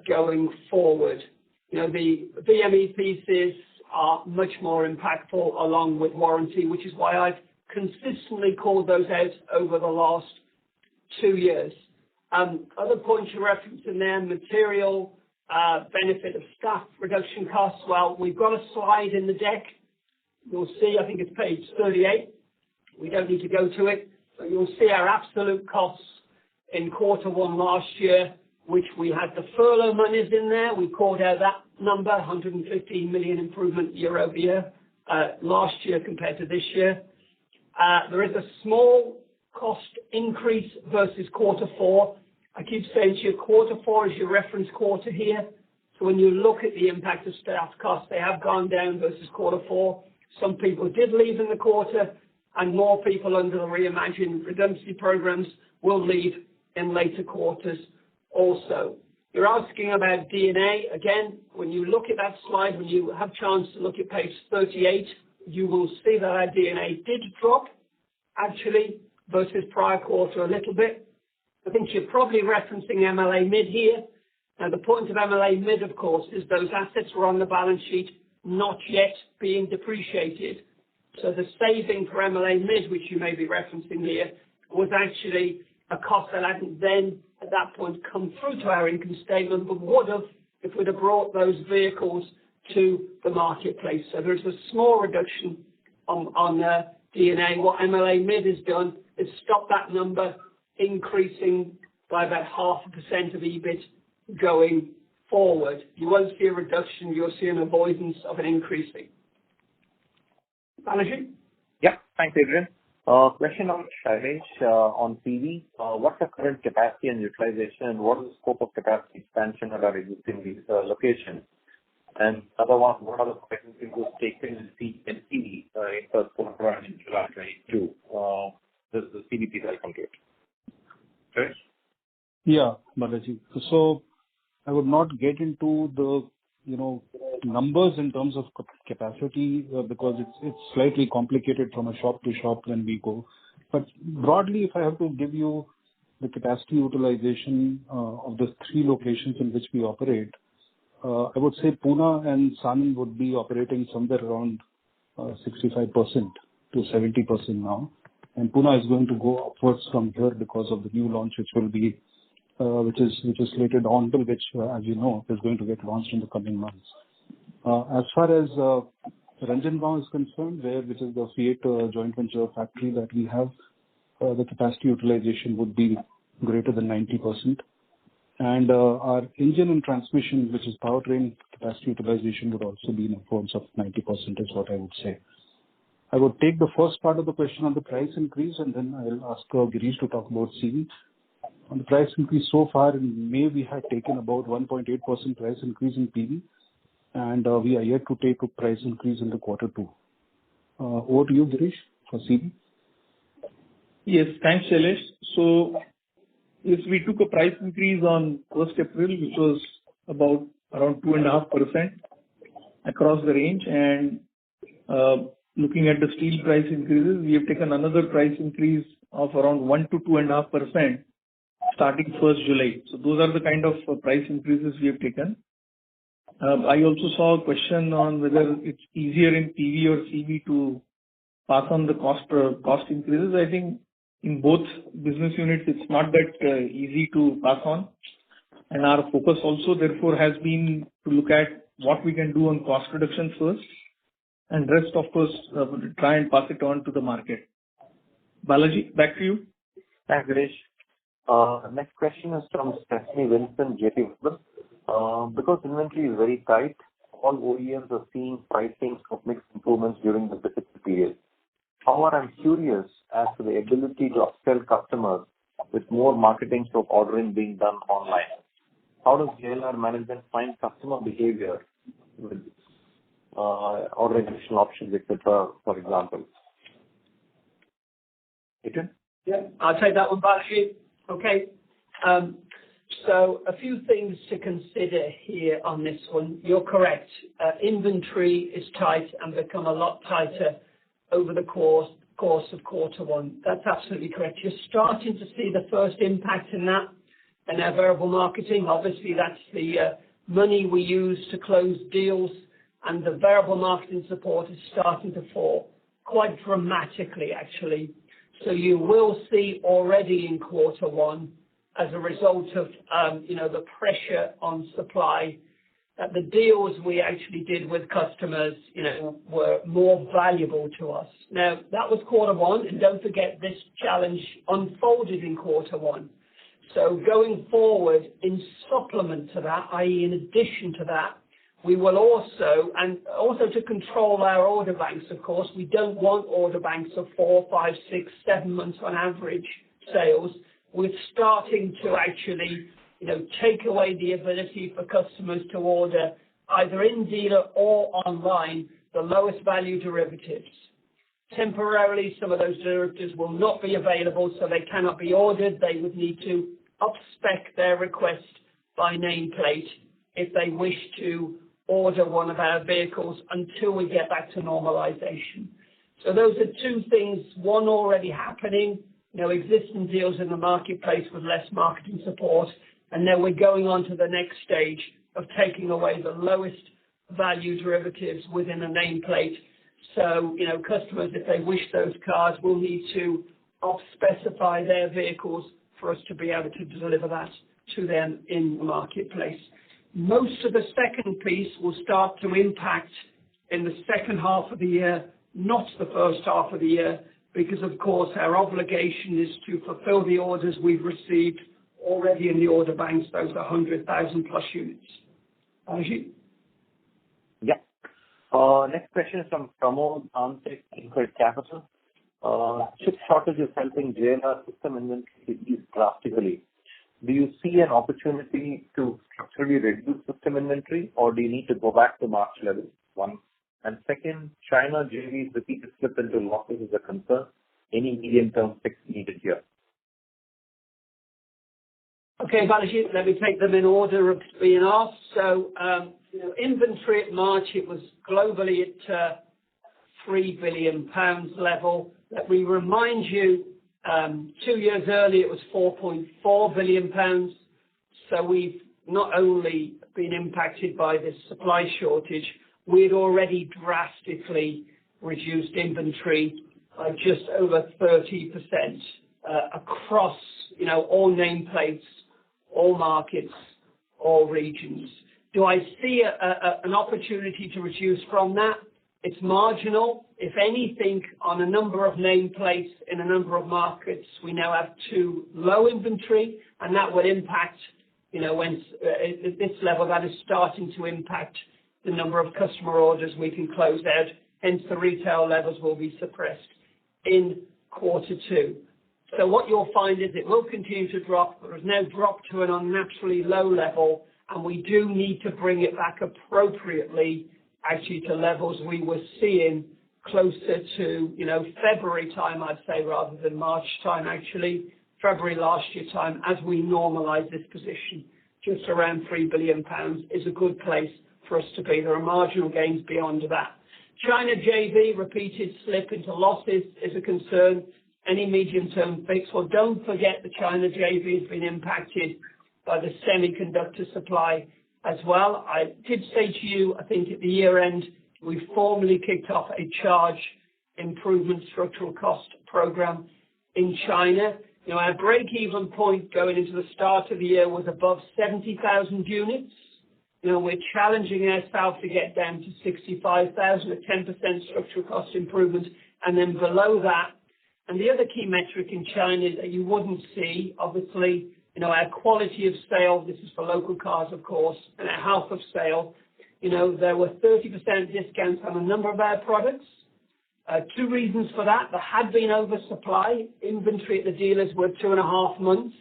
S4: going forward. The VME pieces are much more impactful along with warranty, which is why I've consistently called those out over the last 2 years. Other points you referenced in there, material, benefit of staff reduction costs. Well, we've got a slide in the deck. You'll see, I think it's page 38. We don't need to go to it, but you'll see our absolute costs in quarter one last year, which we had the furlough monies in there. We called out that number, 115 million improvement year over year, last year compared to this year. There is a small cost increase versus quarter four. I keep saying to you, quarter four is your reference quarter here. So when you look at the impact of staff costs, they have gone down versus quarter four. Some people did leave in the quarter, and more people under the Reimagine redundancy programs will leave in later quarters also. You're asking about D&A. Again, when you look at that slide, when you have a chance to look at page 38, you will see that our D&A did drop, actually, versus prior quarter a little bit. I think you're probably referencing MLA mid here. Now, the point of MLA mid, of course, is those assets were on the balance sheet, not yet being depreciated. So the saving for MLA mid, which you may be referencing here, was actually a cost that hadn't then, at that point, come through to our income statement, but would have if we'd have brought those vehicles to the marketplace. So there's a small reduction on D&A. What MLA mid has done is stop that number increasing by about 0.5% of EBIT going forward. You won't see a reduction, you'll see an avoidance of an increasing. Balaji?
S3: Yeah, thanks, Adrian. Question on Shailesh on PV. What's the current capacity and utilization, and what is the scope of capacity expansion at our existing locations? And other one, what are the price increases taken in PV in first quarter and in July 22? This is the CVP. Welcome to it. Right?
S6: Yeah, Balaji. So I would not get into the numbers in terms of capacity because it's slightly complicated from a shop to shop when we go. But broadly, if I have to give you the capacity utilization of the three locations in which we operate, I would say Pune and Sanand would be operating somewhere around 65% to 70% now. And Pune is going to go upwards from here because of the new launch, which will be, which is slated on, which, as you know, is going to get launched in the coming months. As far as Ranjangaon is concerned, which is the Fiat joint venture factory that we have, the capacity utilization would be greater than 90%. And our engine and transmission, which is powertrain capacity utilization, would also be in upwards of 90% is what I would say. I would take the first part of the question on the price increase, and then I'll ask Girish to talk about CV. On the price increase so far in May, we had taken about 1.8% price increase in PV, and we are yet to take a price increase in the quarter two. Over to you, Girish, for CV.
S5: Yes, thanks, Shailesh. So, yes, we took a price increase on 1st April, which was about around 2.5% across the range. And looking at the steel price increases, we have taken another price increase of around 1 to 2.5% starting 1st July. So those are the kind of price increases we have taken. I also saw a question on whether it's easier in PV or CV to pass on the cost increases. I think in both business units, it's not that easy to pass on. And our focus also, therefore, has been to look at what we can do on cost reduction first, and rest, of course, try and pass it on to the market. Balaji, back to you.
S3: Thanks, Girish. Next question is from Stephanie Vincent, JP Morgan. Because inventory is very tight, all OEMs are seeing pricing of mixed improvements during the specific period. However, I'm curious as to the ability to upsell customers with more marketing stroke ordering being done online. How does JLR management find customer behavior with ordering additional options, etc., for example? Adrian?
S4: Yeah, I'll take that one, Balaji. Okay. So a few things to consider here on this one. You're correct. Inventory is tight and become a lot tighter over the course of quarter one. That's absolutely correct. You're starting to see the first impact in that in our variable marketing. Obviously, that's the money we use to close deals, and the variable marketing support is starting to fall quite dramatically, actually. So you will see already in quarter one, as a result of the pressure on supply, that the deals we actually did with customers, were more valuable to us. Now, that was quarter one, and don't forget this challenge unfolded in quarter one. So going forward, in supplement to that, i.e. in addition to that, we will also to control our order banks, of course, we don't want order banks of 4, 5, 6, 7 months on average sales. We're starting to actually, take away the ability for customers to order either in dealer or online the lowest value derivatives. Temporarily, some of those derivatives will not be available, so they cannot be ordered. They would need to up-spec their request by nameplate if they wish to order one of our vehicles until we get back to normalization. So those are two things, one already happening, existing deals in the marketplace with less marketing support, and then we're going on to the next stage of taking away the lowest value derivatives within a nameplate. So, customers, if they wish those cars, will need to specify their vehicles for us to be able to deliver that to them in the marketplace. Most of the second piece will start to impact in the second half of the year, not the first half of the year, because, of course, our obligation is to fulfill the orders we've received already in the order banks, those 100,000 plus units. Ajit?
S3: Yeah. Next question is from Pramod Antek, Incred Capital. Chip shortage is helping JLR system inventory ease drastically. Do you see an opportunity to structurally reduce system inventory, or do you need to go back to March levels? One. And second, China JV's repeated slip into losses is a concern. Any medium-term fix needed here?
S4: Okay, Balaji, let me take them in order of being asked. So, inventory at March, it was globally at £3 billion level. Let me remind you, 2 years earlier, it was £4.4 billion. So we've not only been impacted by this supply shortage, we had already drastically reduced inventory by just over 30% across, all nameplates, all markets, all regions. Do I see an opportunity to reduce from that? It's marginal. If anything, on a number of nameplates in a number of markets, we now have too low inventory, and that will impact, when at this level, that is starting to impact the number of customer orders we can close out. Hence, the retail levels will be suppressed in Q2. So what you'll find is it will continue to drop, but it's now dropped to an unnaturally low level, and we do need to bring it back appropriately, actually to levels we were seeing closer to, February time, I'd say, rather than March time, actually. February last year time, as we normalise this position, just around £3 billion is a good place for us to be. There are marginal gains beyond that. China JV repeated slip into losses is a concern. Any medium-term fix? Well, don't forget the China JV has been impacted by the semiconductor supply as well. I did say to you, I think at the year end, we formally kicked off a charge improvement structural cost program in China. Our break-even point going into the start of the year was above 70,000 units. We're challenging ourselves to get down to 65,000 at 10% structural cost improvement, and then below that. And the other key metric in China that you wouldn't see, obviously, our quality of sale, this is for local cars, of course, and our health of sale. There were 30% discounts on a number of our products. Two reasons for that. There had been oversupply. Inventory at the dealers were 2.5 months.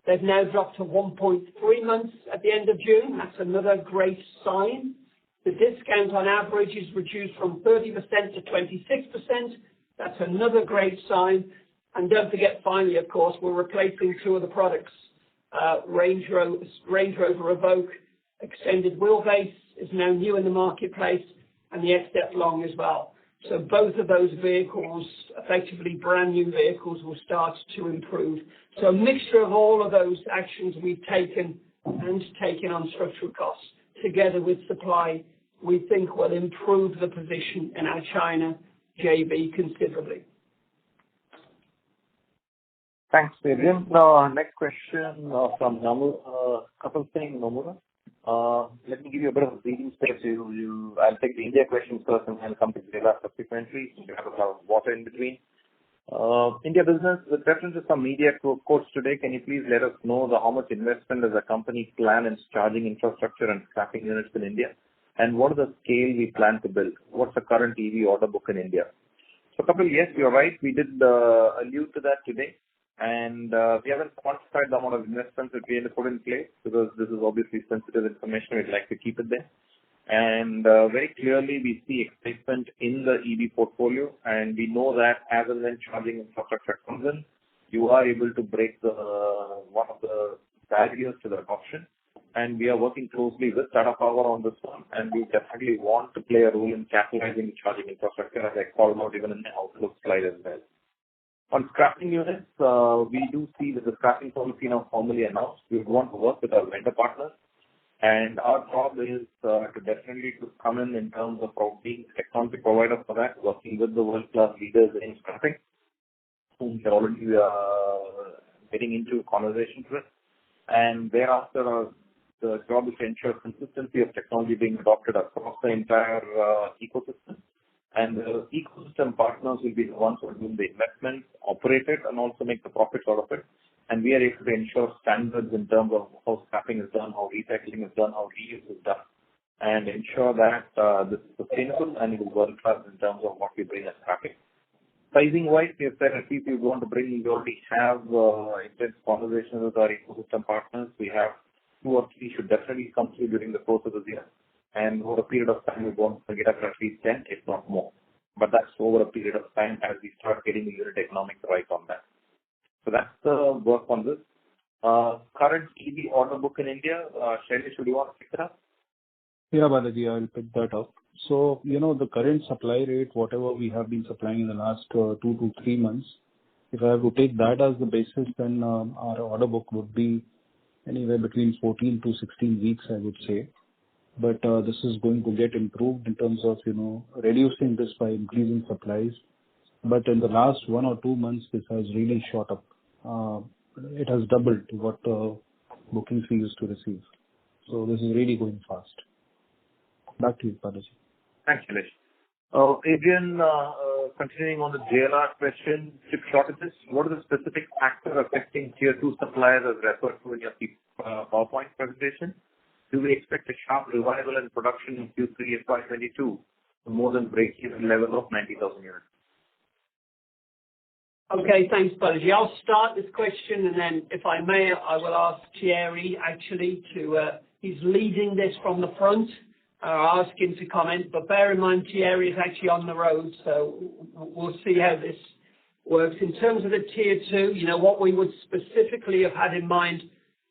S4: They've now dropped to 1.3 months at the end of June. That's another great sign. The discount on average is reduced from 30% to 26%. That's another great sign. And don't forget, finally, of course, we're replacing two of the products. Range Rover Evoque extended wheelbase is now new in the marketplace, and the XF Long as well. So both of those vehicles, effectively brand new vehicles, will start to improve. So a mixture of all of those actions we've taken on structural costs, together with supply, we think will improve the position in our China JV considerably.
S3: Thanks, Adrian. Next question from Nomura. Couple things, Nomura. Let me give you a bit of a breathing space. I'll take the India question first, and I'll come to JLR subsequently. You have a lot of water in between. India business, with reference to some media quotes today, can you please let us know how much investment does the company plan in charging infrastructure and scrapping units in India? And what is the scale we plan to build? What's the current EV order book in India? So, Kapil, yes, you're right. We did allude to that today. And we haven't quantified the amount of investments that we have to put in place because this is obviously sensitive information. We'd like to keep it there. And very clearly, we see excitement in the EV portfolio, and we know that as and when charging infrastructure comes in, you are able to break one of the barriers to the adoption. And we are working closely with Tata Power on this one, and we definitely want to play a role in capitalizing charging infrastructure, as I called out even in the Outlook slide as well. On scrapping units, we do see that the scrapping policy now formally announced. We would want to work with our vendor partners. And our job is to definitely come in terms of being a technology provider for that, working with the world-class leaders in scrapping, whom we are already getting into conversations with. And thereafter, the job is to ensure consistency of technology being adopted across the entire ecosystem. And the ecosystem partners will be the ones who are doing the investments, operate it, and also make the profits out of it. And we are able to ensure standards in terms of how scrapping is done, how recycling is done, how reuse is done, and ensure that this is sustainable and it is world-class in terms of what we bring as scrapping. Sizing-wise, we have said at least we want to bring, we already have intense conversations with our ecosystem partners. We have 2 or 3 should definitely come through during the course of this year. And over a period of time, we want to get up to at least 10, if not more. But that's over a period of time as we start getting the unit economics right on that. So that's the work on this. Current EV order book in India, Shailesh, should you want to pick it up?
S6: Yeah, Balaji, I'll pick that up. So, the current supply rate, whatever we have been supplying in the last 2 to 3 months, if I have to take that as the basis, then our order book would be anywhere between 14 to 16 weeks, I would say. But this is going to get improved in terms of, reducing this by increasing supplies. But in the last 1 or 2 months, this has really shot up. It has doubled what bookings we used to receive. So this is really going fast. Back to you, Balaji.
S3: Thanks, Shailesh. Adrian, continuing on the JLR question, chip shortages, what are the specific factors affecting Tier 2 suppliers as referred to in your PowerPoint presentation? Do we expect a sharp revival in production in Q1FY22 to more than break-even level of 90,000 units?
S4: Okay, thanks, Balaji. I'll start this question, and then, if I may, I will ask Thierry actually he's leading this from the front. I'll ask him to comment, but bear in mind Thierry is actually on the road, so we'll see how this works. In terms of the Tier 2, what we would specifically have had in mind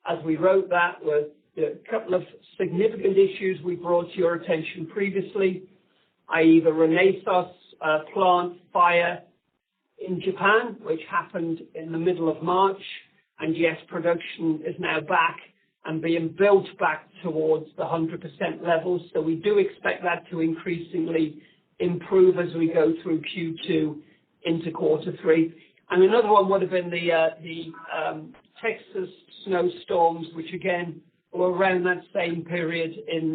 S4: as we wrote that were a couple of significant issues we brought to your attention previously, i.e. the Renesas plant fire in Japan, which happened in the middle of March, and yes, production is now back and being built back towards the 100% levels. So we do expect that to increasingly improve as we go through Q2 into Q3. And another one would have been the Texas snowstorms, which again were around that same period in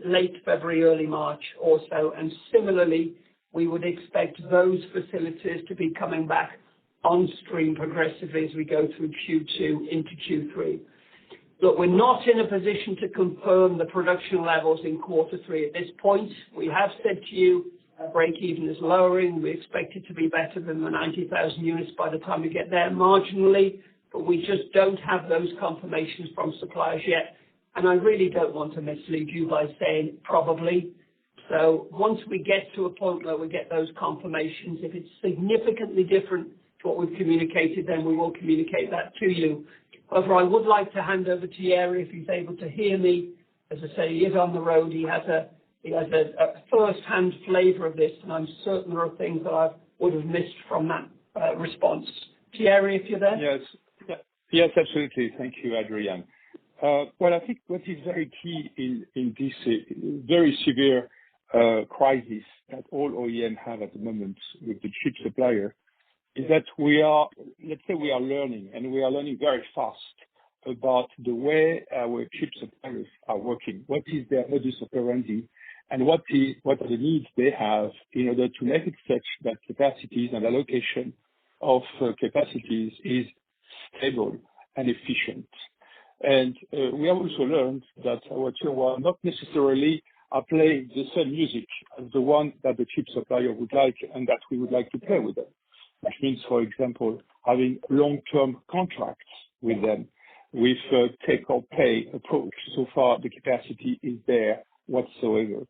S4: late February, early March also. And similarly, we would expect those facilities to be coming back on stream progressively as we go through Q2 into Q3. Look, we're not in a position to confirm the production levels in Q3 at this point. We have said to you, break-even is lowering. We expect it to be better than the 90,000 units by the time we get there marginally, but we just don't have those confirmations from suppliers yet. And I really don't want to mislead you by saying probably. So once we get to a point where we get those confirmations, if it's significantly different to what we've communicated, then we will communicate that to you. However, I would like to hand over to Thierry if he's able to hear me. As I say, he is on the road. He has a first-hand flavour of this, and I'm certain there are things that I would have missed from that response. Thierry, if you're there?
S7: Yes, absolutely. Thank you, Adrian. Well, I think what is very key in this very severe crisis that all OEM have at the moment with the chip supplier is that we are learning, and we are learning very fast about the way our chip suppliers are working. What is their modus operandi, and what are the needs they have in order to make it such that capacities and allocation of capacities is stable and efficient. And we have also learned that our tier one not necessarily are playing the same music as the one that the chip supplier would like and that we would like to play with them. Which means, for example, having long-term contracts with them with a take-or-pay approach. So far, the capacity is there whatsoever.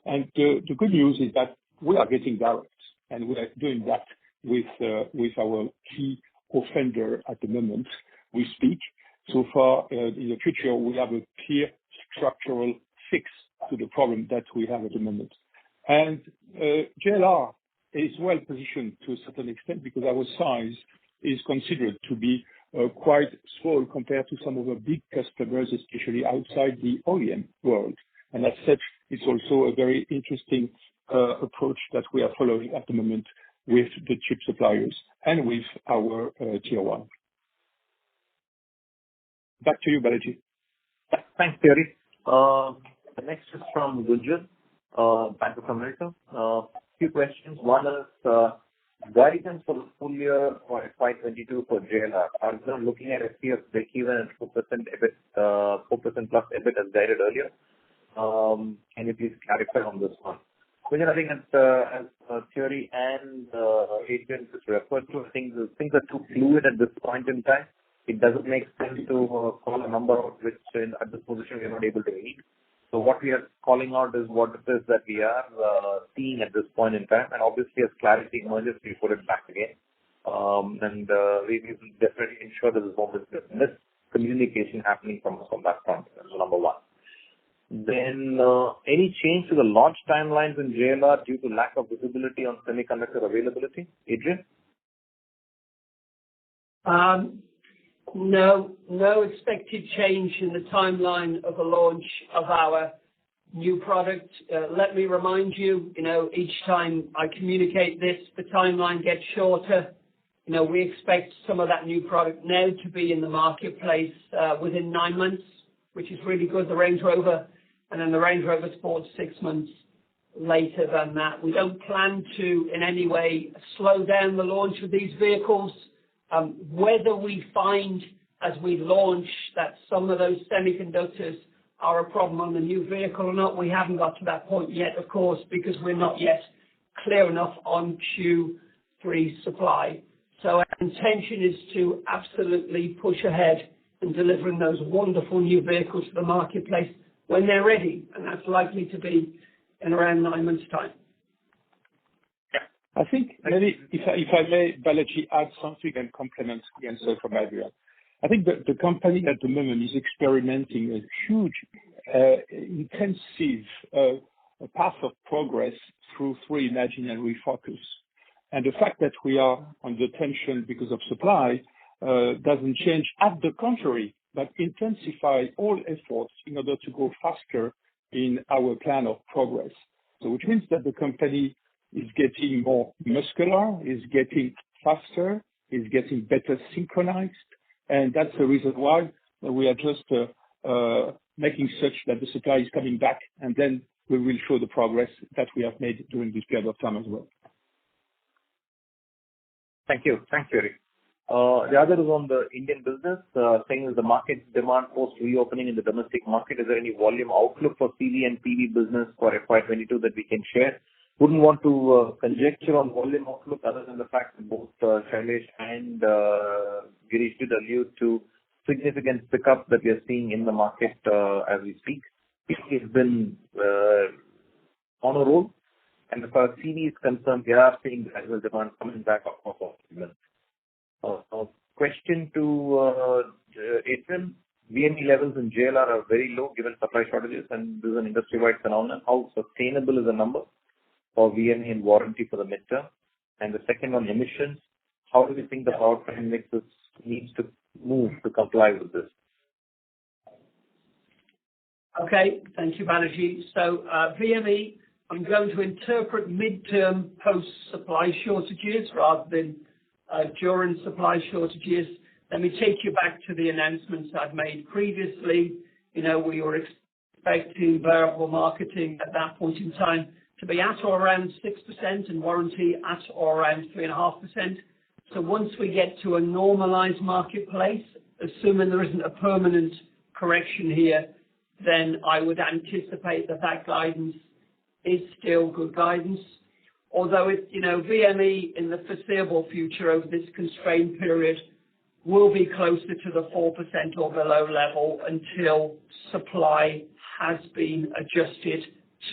S7: And the good news is that we are getting direct, and we are doing that with our key offender at the moment we speak. So far, in the future, we have a clear structural fix to the problem that we have at the moment. And JLR is well positioned to a certain extent because our size is considered to be quite small compared to some of our big customers, especially outside the OEM world. And as such, it's also a very interesting approach that we are following at the moment with the chip suppliers and with our tier one. Back to you, Balaji.
S3: Thanks, Thierry. The next is from Gunjan, Bank of America. Few questions. One is guidance for the full year for FY22 for JLR. I'm looking at FCF breakeven and 4% EBIT, 4% plus EBIT as guided earlier. Can you please clarify on this one? Gunjan, I think as Thierry and Adrian just referred to, I think the things are too fluid at this point in time. It doesn't make sense to call a number out which at this position we are not able to meet. So what we are calling out is what it is that we are seeing at this point in time. And obviously, as clarity emerges, we put it back again. And we will definitely ensure that there's no miscommunication happening from us on that front. That's number one. Then any change to the launch timelines in JLR due to lack of visibility on semiconductor availability? Adrian?
S4: No expected change in the timeline of the launch of our new product. Let me remind you, each time I communicate this, the timeline gets shorter. We expect some of that new product now to be in the marketplace within 9 months, which is really good, the Range Rover, and then the Range Rover Sport 6 months later than that. We don't plan to in any way slow down the launch of these vehicles. Whether we find as we launch that some of those semiconductors are a problem on the new vehicle or not, we haven't got to that point yet, of course, because we're not yet clear enough on Q3 supply. So our intention is to absolutely push ahead in delivering those wonderful new vehicles to the marketplace when they're ready, and that's likely to be in around 9 months' time.
S7: I think maybe if I may, Balaji, add something and complement the answer from Adrian. I think that the company at the moment is experimenting a huge, intensive path of progress through Reimagine and Refocus. And the fact that we are under tension because of supply doesn't change. At the contrary, but intensify all efforts in order to go faster in our plan of progress. So which means that the company is getting more muscular, is getting faster, is getting better synchronized. And that's the reason why we are just making such that the supply is coming back, and then we will show the progress that we have made during this period of time as well.
S3: Thank you. Thanks, Thierry. The other is on the Indian business, saying is the market demand post reopening in the domestic market. Is there any volume outlook for CV and PV business for FY22 that we can share? Wouldn't want to conjecture on volume outlook other than the fact that both Shailesh and Girish did allude to significant pickup that we are seeing in the market as we speak. PV has been on a roll, and as far as CV is concerned, we are seeing gradual demand coming back off of segments. Question to Adrian. VME levels in JLR are very low given supply shortages, and this is an industry-wide phenomenon. How sustainable is the number for VME and warranty for the midterm? And the second on emissions, how do we think the powertrain mixes needs to move to comply with this?
S4: Okay, thank you, Balaji. So VME, I'm going to interpret midterm post-supply shortages rather than during supply shortages. Let me take you back to the announcements I've made previously. We were expecting variable marketing at that point in time to be at or around 6% and warranty at or around 3.5%. So once we get to a normalized marketplace, assuming there isn't a permanent correction here, then I would anticipate that guidance is still good guidance. Although VME in the foreseeable future over this constrained period will be closer to the 4% or below level until supply has been adjusted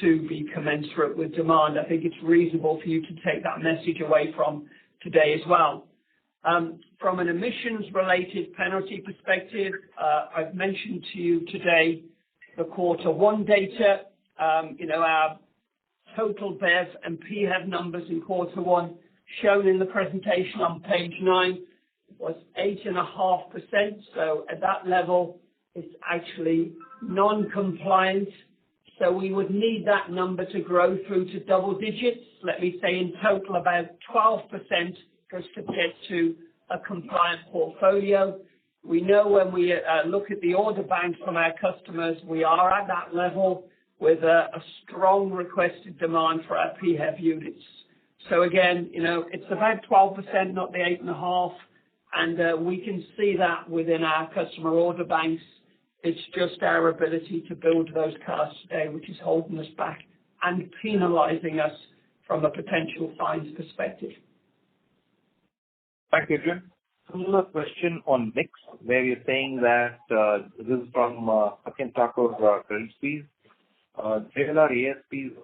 S4: to be commensurate with demand. I think it's reasonable for you to take that message away from today as well. From an emissions-related penalty perspective, I've mentioned to you today the quarter one data. Our total BEV and PHEV numbers in quarter one shown in the presentation on page 9 was 8.5%. So at that level, it's actually non-compliant. So we would need that number to grow through to double digits. Let me say in total about 12% for us to get to a compliant portfolio. We know when we look at the order bank from our customers, we are at that level with a strong requested demand for our PHEV units. So again, it's about 12%, not the 8.5%, and we can see that within our customer order banks. It's just our ability to build those cars today which is holding us back and penalizing us from a potential fines perspective.
S3: Thank you, Jim. Similar question on mix, where you're saying that this is from Akin Thakur's credit fees. JLR ASPs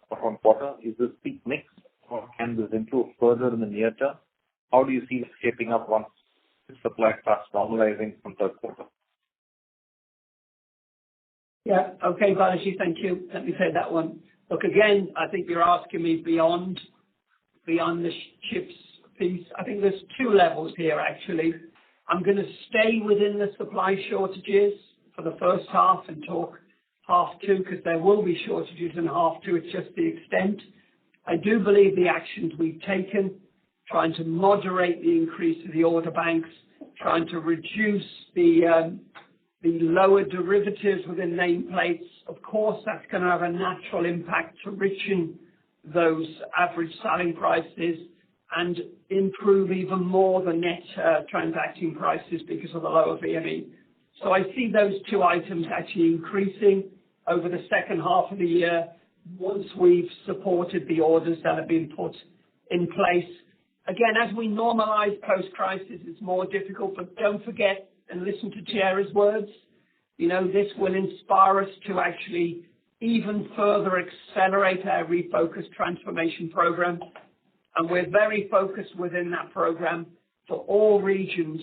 S3: from quarter. Is this peak mix, or can this improve further in the near term? How do you see this shaping up once supply starts normalizing from third quarter?
S4: Yeah. Okay, Balaji, thank you. Let me take that one. Look, again, I think you're asking me beyond the chips piece. I think there's two levels here, actually. I'm going to stay within the supply shortages for the first half and talk half two, because there will be shortages in half two. It's just the extent. I do believe the actions we've taken, trying to moderate the increase of the order banks, trying to reduce the lower derivatives within nameplates, of course, that's going to have a natural impact to richen those average selling prices and improve even more the net transacting prices because of the lower VME. So I see those two items actually increasing over the second half of the year once we've supported the orders that have been put in place. Again, as we normalize post-crisis, it's more difficult, but don't forget and listen to Thierry's words. This will inspire us to actually even further accelerate our refocused transformation program. And we're very focused within that program for all regions,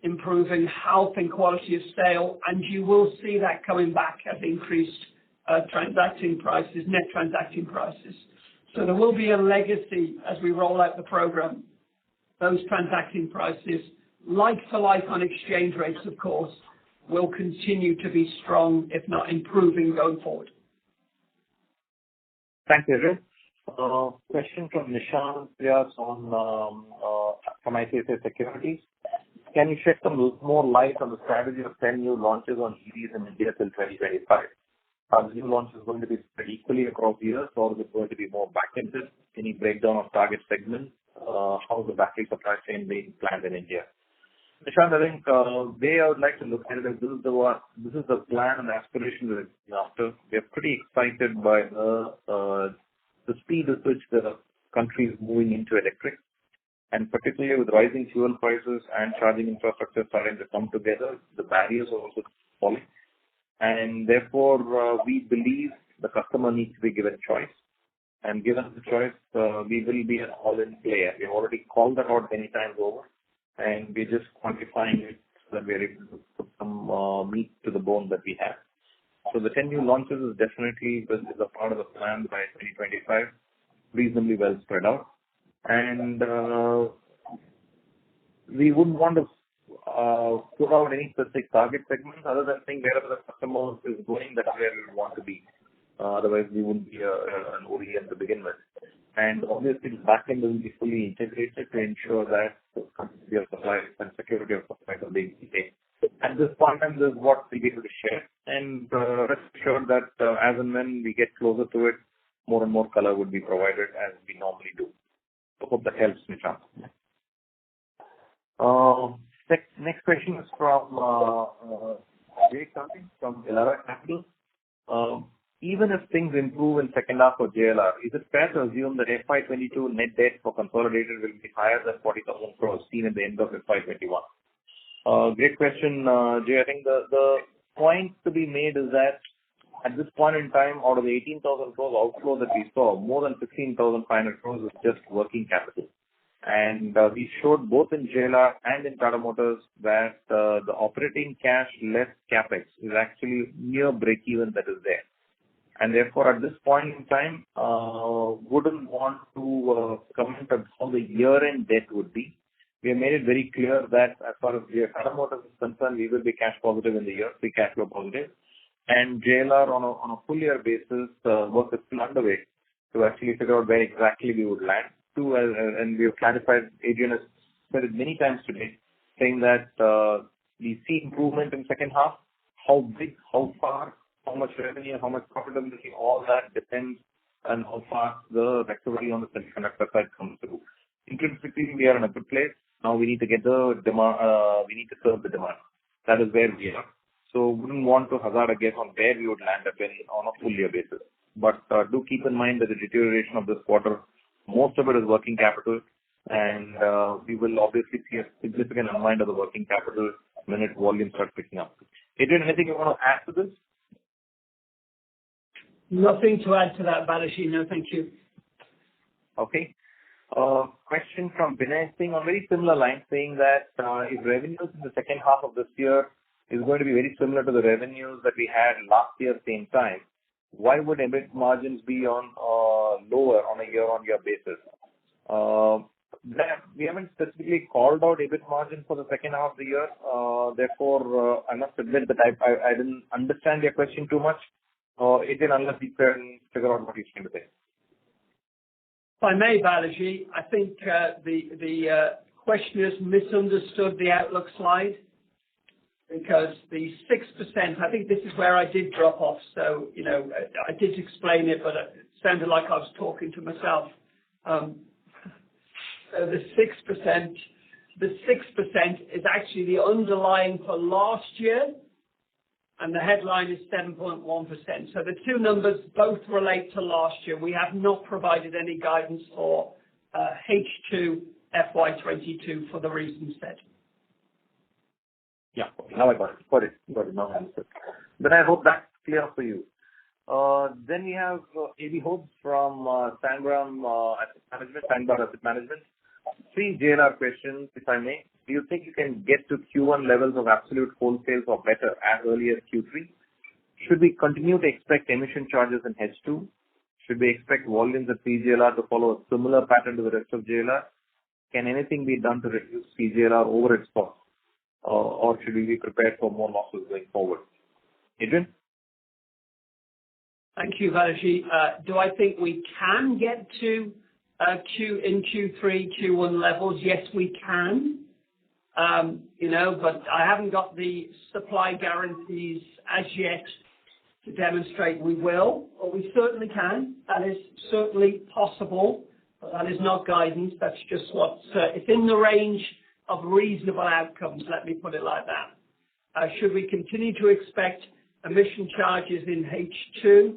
S4: improving health and quality of sale. And you will see that coming back as increased transacting prices, net transacting prices. So there will be a legacy as we roll out the program. Those transacting prices, like for like on exchange rates, of course, will continue to be strong, if not improving going forward.
S3: Thank you, Rick. Question from Nishant Vyas from ICICI Securities. Can you shed some more light on the strategy of 10 new launches on EVs in India till 2025? Are the new launches going to be spread equally across years, or is it going to be more back-ended? Any breakdown of target segments? How is the battery supply chain being planned in India? Nishant, I think the way I would like to look at it is this is the plan and aspiration we're after. We are pretty excited by the speed at which the country is moving into electric, and particularly with rising fuel prices and charging infrastructure starting to come together, the barriers are also falling. And therefore, we believe the customer needs to be given choice. And given the choice, we will be an all-in player. We've already called that out many times over, and we're just quantifying it so that we're able to put some meat to the bone that we have. So the 10 new launches is definitely is a part of the plan by 2025, reasonably well spread out. And we wouldn't want to put out any specific target segments other than saying wherever the customer is going, that's where we want to be. Otherwise, we wouldn't be an OEM to begin with. And obviously, the backend will be fully integrated to ensure that continuity of supply and security of supply are being maintained. At this point, this is what we'll be able to share. And rest assured that as and when we get closer to it, more and more color would be provided as we normally do. I hope that helps, Nishant. Next question is from Jay Karthik from Elara Capital. Even if things improve in second half for JLR, is it fair to assume that FY22 net debt for consolidated will be higher than 40,000 crores seen at the end of FY21? Great question, Jay. I think the point to be made is that at this point in time, out of the 18,000 crores outflow that we saw, more than 16,500 crores is just working capital. And we showed both in JLR and in Tata Motors that the operating cash less capex is actually near break-even that is there. And therefore, at this point in time, wouldn't want to comment on how the year-end debt would be. We have made it very clear that as far as Tata Motors is concerned, we will be cash positive in the year, free cash flow positive. And JLR on a full year basis, work is still underway to actually figure out where exactly we would land. And we have clarified, Adrian has said it many times today, saying that we see improvement in second half. How big, how far, how much revenue, how much profitability, all that depends on how fast the recovery on the semiconductor side comes through. Intrinsically, we are in a good place. Now we need to get the demand, we need to serve the demand. That is where we are. So wouldn't want to hazard a guess on where we would land up on a full year basis. But do keep in mind that the deterioration of this quarter, most of it is working capital, and we will obviously see a significant unwind of the working capital when its volume starts picking up. Adrian, anything you want to add to this?
S4: Nothing to add to that, Balaji. No, thank you.
S3: Okay. Question from Vinay Singh on very similar lines, saying that if revenues in the second half of this year is going to be very similar to the revenues that we had last year same time, why would EBIT margins be on lower on a year-on-year basis? We haven't specifically called out EBIT margin for the second half of the year. Therefore, I must admit that I didn't understand your question too much. Adrian, unless you can figure out what he's trying to say.
S4: If I may, Balaji, I think the questioners misunderstood the outlook slide, because the 6%, I think this is where I did drop off. So, I did explain it, but it sounded like I was talking to myself. So the 6% is actually the underlying for last year, and the headline is 7.1%. So the two numbers both relate to last year. We have not provided any guidance for H2 FY22 for the reasons said.
S3: Yeah, now I got it. Got it. Now I understood. Then I hope that's clear for you. Then we have A.B. Hobbs from Sandram Asset Management. 3 JLR questions, if I may. Do you think you can get to Q1 levels of absolute wholesales or better as early as Q3? Should we continue to expect emission charges in H2? Should we expect volumes at CJLR to follow a similar pattern to the rest of JLR? Can anything be done to reduce CJLR over its cost? Or should we be prepared for more losses going forward? Adrian?
S4: Thank you, Balaji. Do I think we can get to in Q3, Q1 levels? Yes, we can. But I haven't got the supply guarantees as yet to demonstrate we will, or we certainly can. That is certainly possible, but that is not guidance. That's just it's in the range of reasonable outcomes, let me put it like that. Should we continue to expect emission charges in H2?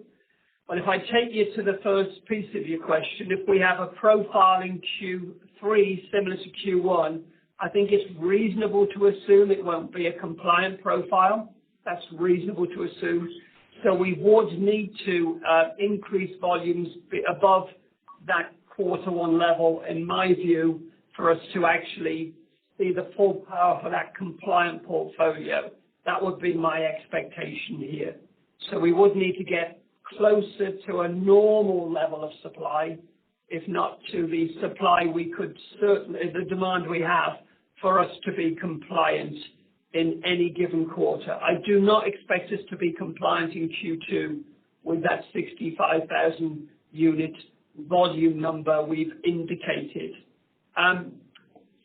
S4: Well, if I take you to the first piece of your question, if we have a profile in Q3 similar to Q1, I think it's reasonable to assume it won't be a compliant profile. That's reasonable to assume. So we would need to increase volumes above that Q1 level, in my view, for us to actually see the full power for that compliant portfolio. That would be my expectation here. So we would need to get closer to a normal level of supply, if not to the supply we could certainly, the demand we have for us to be compliant in any given quarter. I do not expect us to be compliant in Q2 with that 65,000 unit volume number we've indicated.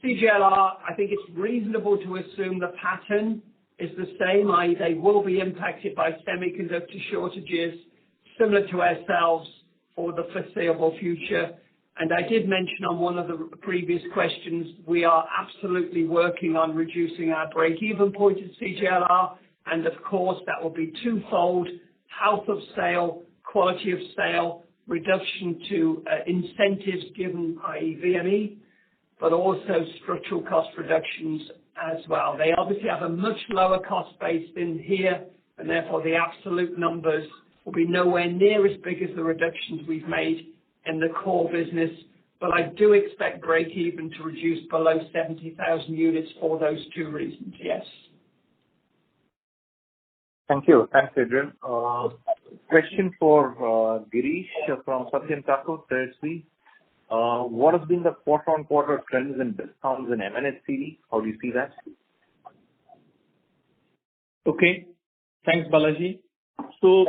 S4: CJLR, I think it's reasonable to assume the pattern is the same, i.e. they will be impacted by semiconductor shortages, similar to ourselves for the foreseeable future. And I did mention on one of the previous questions, we are absolutely working on reducing our break-even point at CJLR. And of course, that will be twofold: health of sale, quality of sale, reduction to incentives given, i.e. VME, but also structural cost reductions as well. They obviously have a much lower cost base than here, and therefore the absolute numbers will be nowhere near as big as the reductions we've made in the core business. But I do expect break-even to reduce below 70,000 units for those two reasons, yes.
S3: Thank you. Thanks, Adrian. Question for Girish from Satyam Thakur, Treasury. What has been the quarter-on-quarter trends in discounts in M&HCV? How do you see that?
S5: Okay. Thanks, Balaji. So,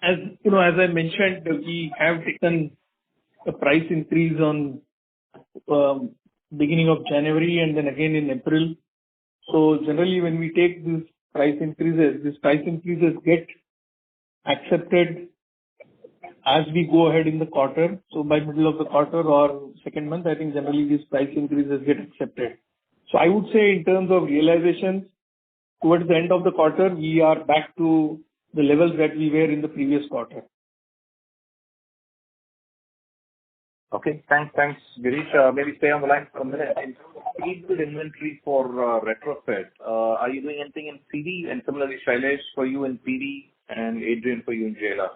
S5: as you know, as I mentioned, we have taken a price increase on beginning of January and then again in April. So generally, when we take these price increases get accepted as we go ahead in the quarter. So by middle of the quarter or second month, I think generally these price increases get accepted. So I would say in terms of realizations, towards the end of the quarter, we are back to the levels that we were in the previous quarter.
S3: Okay, thanks, Girish. Maybe stay on the line for a minute. In terms of pre-build inventory for retrofit, are you doing anything in CV? And similarly, Shailesh, for you in PV, and Adrian for you in JLR?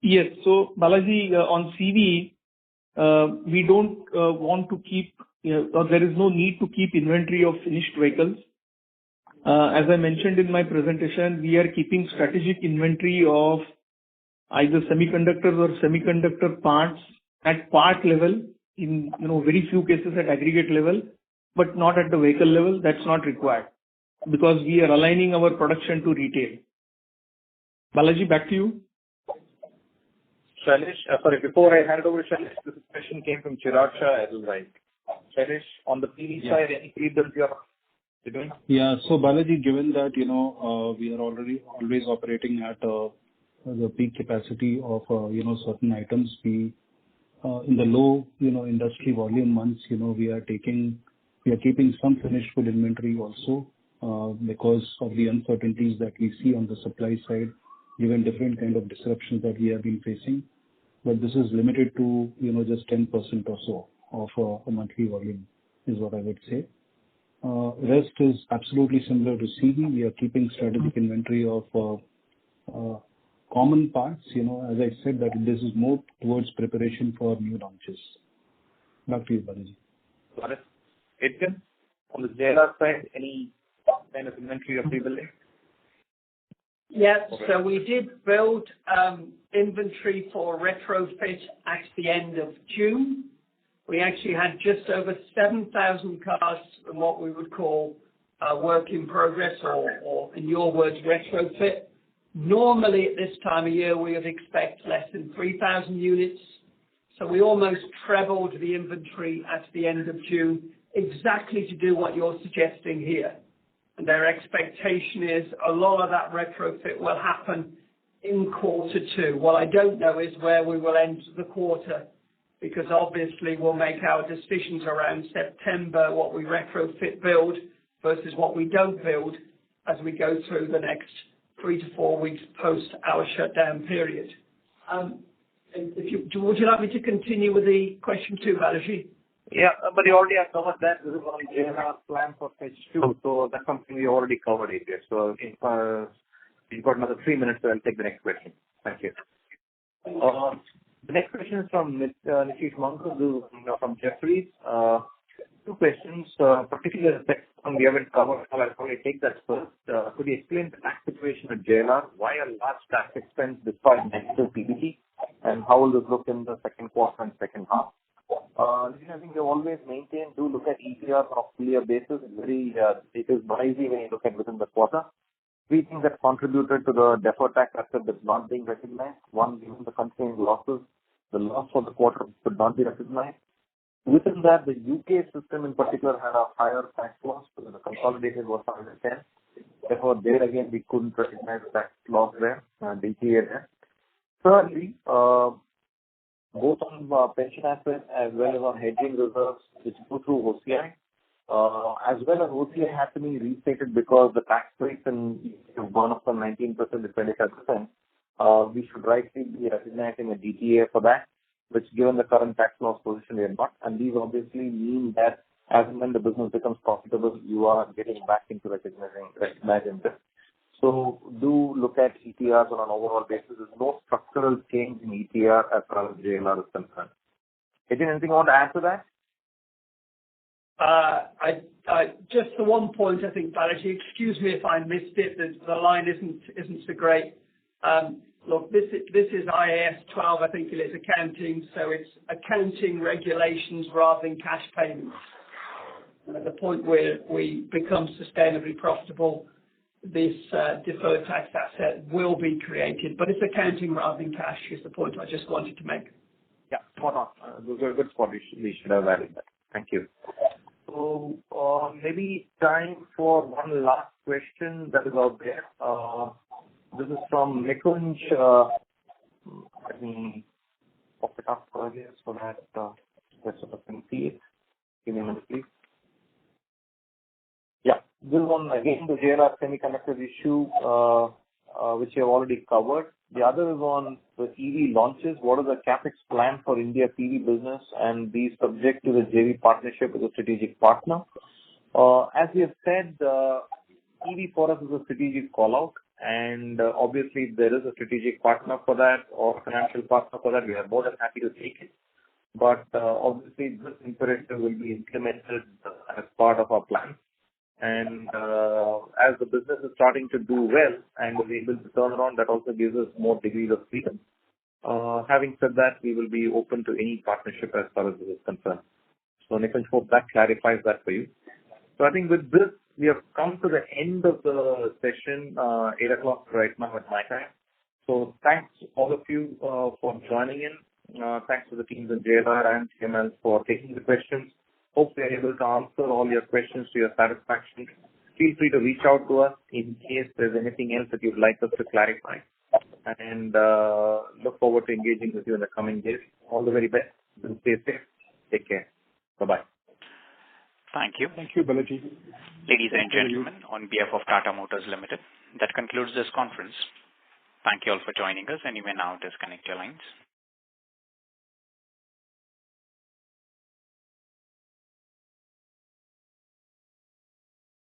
S5: Yes. So, Balaji, on CV, we don't want to keep, or there is no need to keep inventory of finished vehicles. As I mentioned in my presentation, we are keeping strategic inventory of either semiconductors or semiconductor parts at part level, in very few cases at aggregate level, but not at the vehicle level. That's not required because we are aligning our production to retail. Balaji, back to you.
S3: Shailesh, before I hand it over to Shailesh, this question came from Chirag Shah, Edelweiss. Shailesh, on the PV side, any pre-builds you're doing?
S6: Yeah. So Balaji, given that, we are already always operating at the peak capacity of, certain items, we, in the low, industry volume months, we are keeping some finished good inventory also, because of the uncertainties that we see on the supply side, given different kind of disruptions that we have been facing. But this is limited to, just 10% or so of a monthly volume is what I would say. Rest is absolutely similar to CV. We are keeping strategic inventory of common parts. As I said, that this is more towards preparation for new launches. Back to you, Balaji.
S3: Got it. Adrian, on the JLR side, any kind of inventory you're pre-building?
S4: Yes, so we did build inventory for retrofit at the end of June. We actually had just over 7,000 cars in what we would call work in progress, or in your words, retrofit. Normally at this time of year, we would expect less than 3,000 units. So we almost trebled the inventory at the end of June, exactly to do what you're suggesting here. And their expectation is a lot of that retrofit will happen in quarter two. What I don't know is where we will end the quarter, because obviously we'll make our decisions around September, what we retrofit build versus what we don't build as we go through the next 3 to 4 weeks post our shutdown period. Would you like me to continue with the question 2, Balaji?
S3: Yeah, but you already have covered that. This is on JLR's plan for phase 2, so that's something we already covered, Adrian. So if you've got another 3 minutes, so I'll take the next question. Thank you. The next question is from Nishish Mankur from Jefferies. 2 questions, particularly the second one we haven't covered, so I'll probably take that first. Could you explain the tax situation at JLR? Why a large tax expense despite negative PBT? And how will this look in the second quarter and second half? I think they've always maintained, do look at ETR on a full year basis. It is noisy when you look at within the quarter. 3 things that contributed to the deferred tax asset that's not being recognized. 1, given the contained losses, the loss for the quarter could not be recognized. Within that, the UK system in particular had a higher tax loss, because the consolidated was 110. Therefore, there again, we couldn't recognize the tax loss there, DTA there. Thirdly, both on pension assets as well as on hedging reserves, which go through OCI. As well as OCI had to be restated because the tax rates have gone up from 19% to 25%. We should rightly be recognizing a DTA for that, which given the current tax loss position we are not. And these obviously mean that as and when the business becomes profitable, you are getting back into recognizing this. So do look at ETRs on an overall basis. There's no structural change in ETR as far as JLR is concerned. Anything you want to add to that?
S4: Just the one point, I think, Balaji, excuse me if I missed it, the line isn't so great. Look, this is IAS 12, I think it is accounting, so it's accounting regulations rather than cash payments. At the point where we become sustainably profitable, this deferred tax asset will be created, but it's accounting rather than cash is the point I just wanted to make.
S3: Yeah, spot on. Those are good spot. We should have added that. Thank you. So maybe time for one last question that is out there. This is from Nikunj. Let me pop it up earlier so that rest of us can see it. Give me a minute, please. Yeah, this one again, the JLR semiconductor issue, which you have already covered. The other is on the EV launches. What is the capex plan for India PV business and be subject to the JV partnership with a strategic partner? As we have said, EV for us is a strategic call-out, and obviously there is a strategic partner for that or financial partner for that. We are more than happy to take it. But obviously this imperative will be implemented as part of our plan. And as the business is starting to do well and we're able to turn around, that also gives us more degrees of freedom. Having said that, we will be open to any partnership as far as this is concerned. So Nikunj, hope that clarifies that for you. So I think with this, we have come to the end of the session, 8 o'clock right now at my time. So thanks all of you for joining in. Thanks to the teams in JLR and TML for taking the questions. Hope we are able to answer all your questions to your satisfaction. Feel free to reach out to us in case there's anything else that you'd like us to clarify. And look forward to engaging with you in the coming days. All the very best. Stay safe. Take care. Bye-bye.
S1: Thank you.
S7: Thank you, Balaji.
S1: Ladies and gentlemen, on behalf of Tata Motors Limited, that concludes this conference. Thank you all for joining us, and you may now disconnect your lines.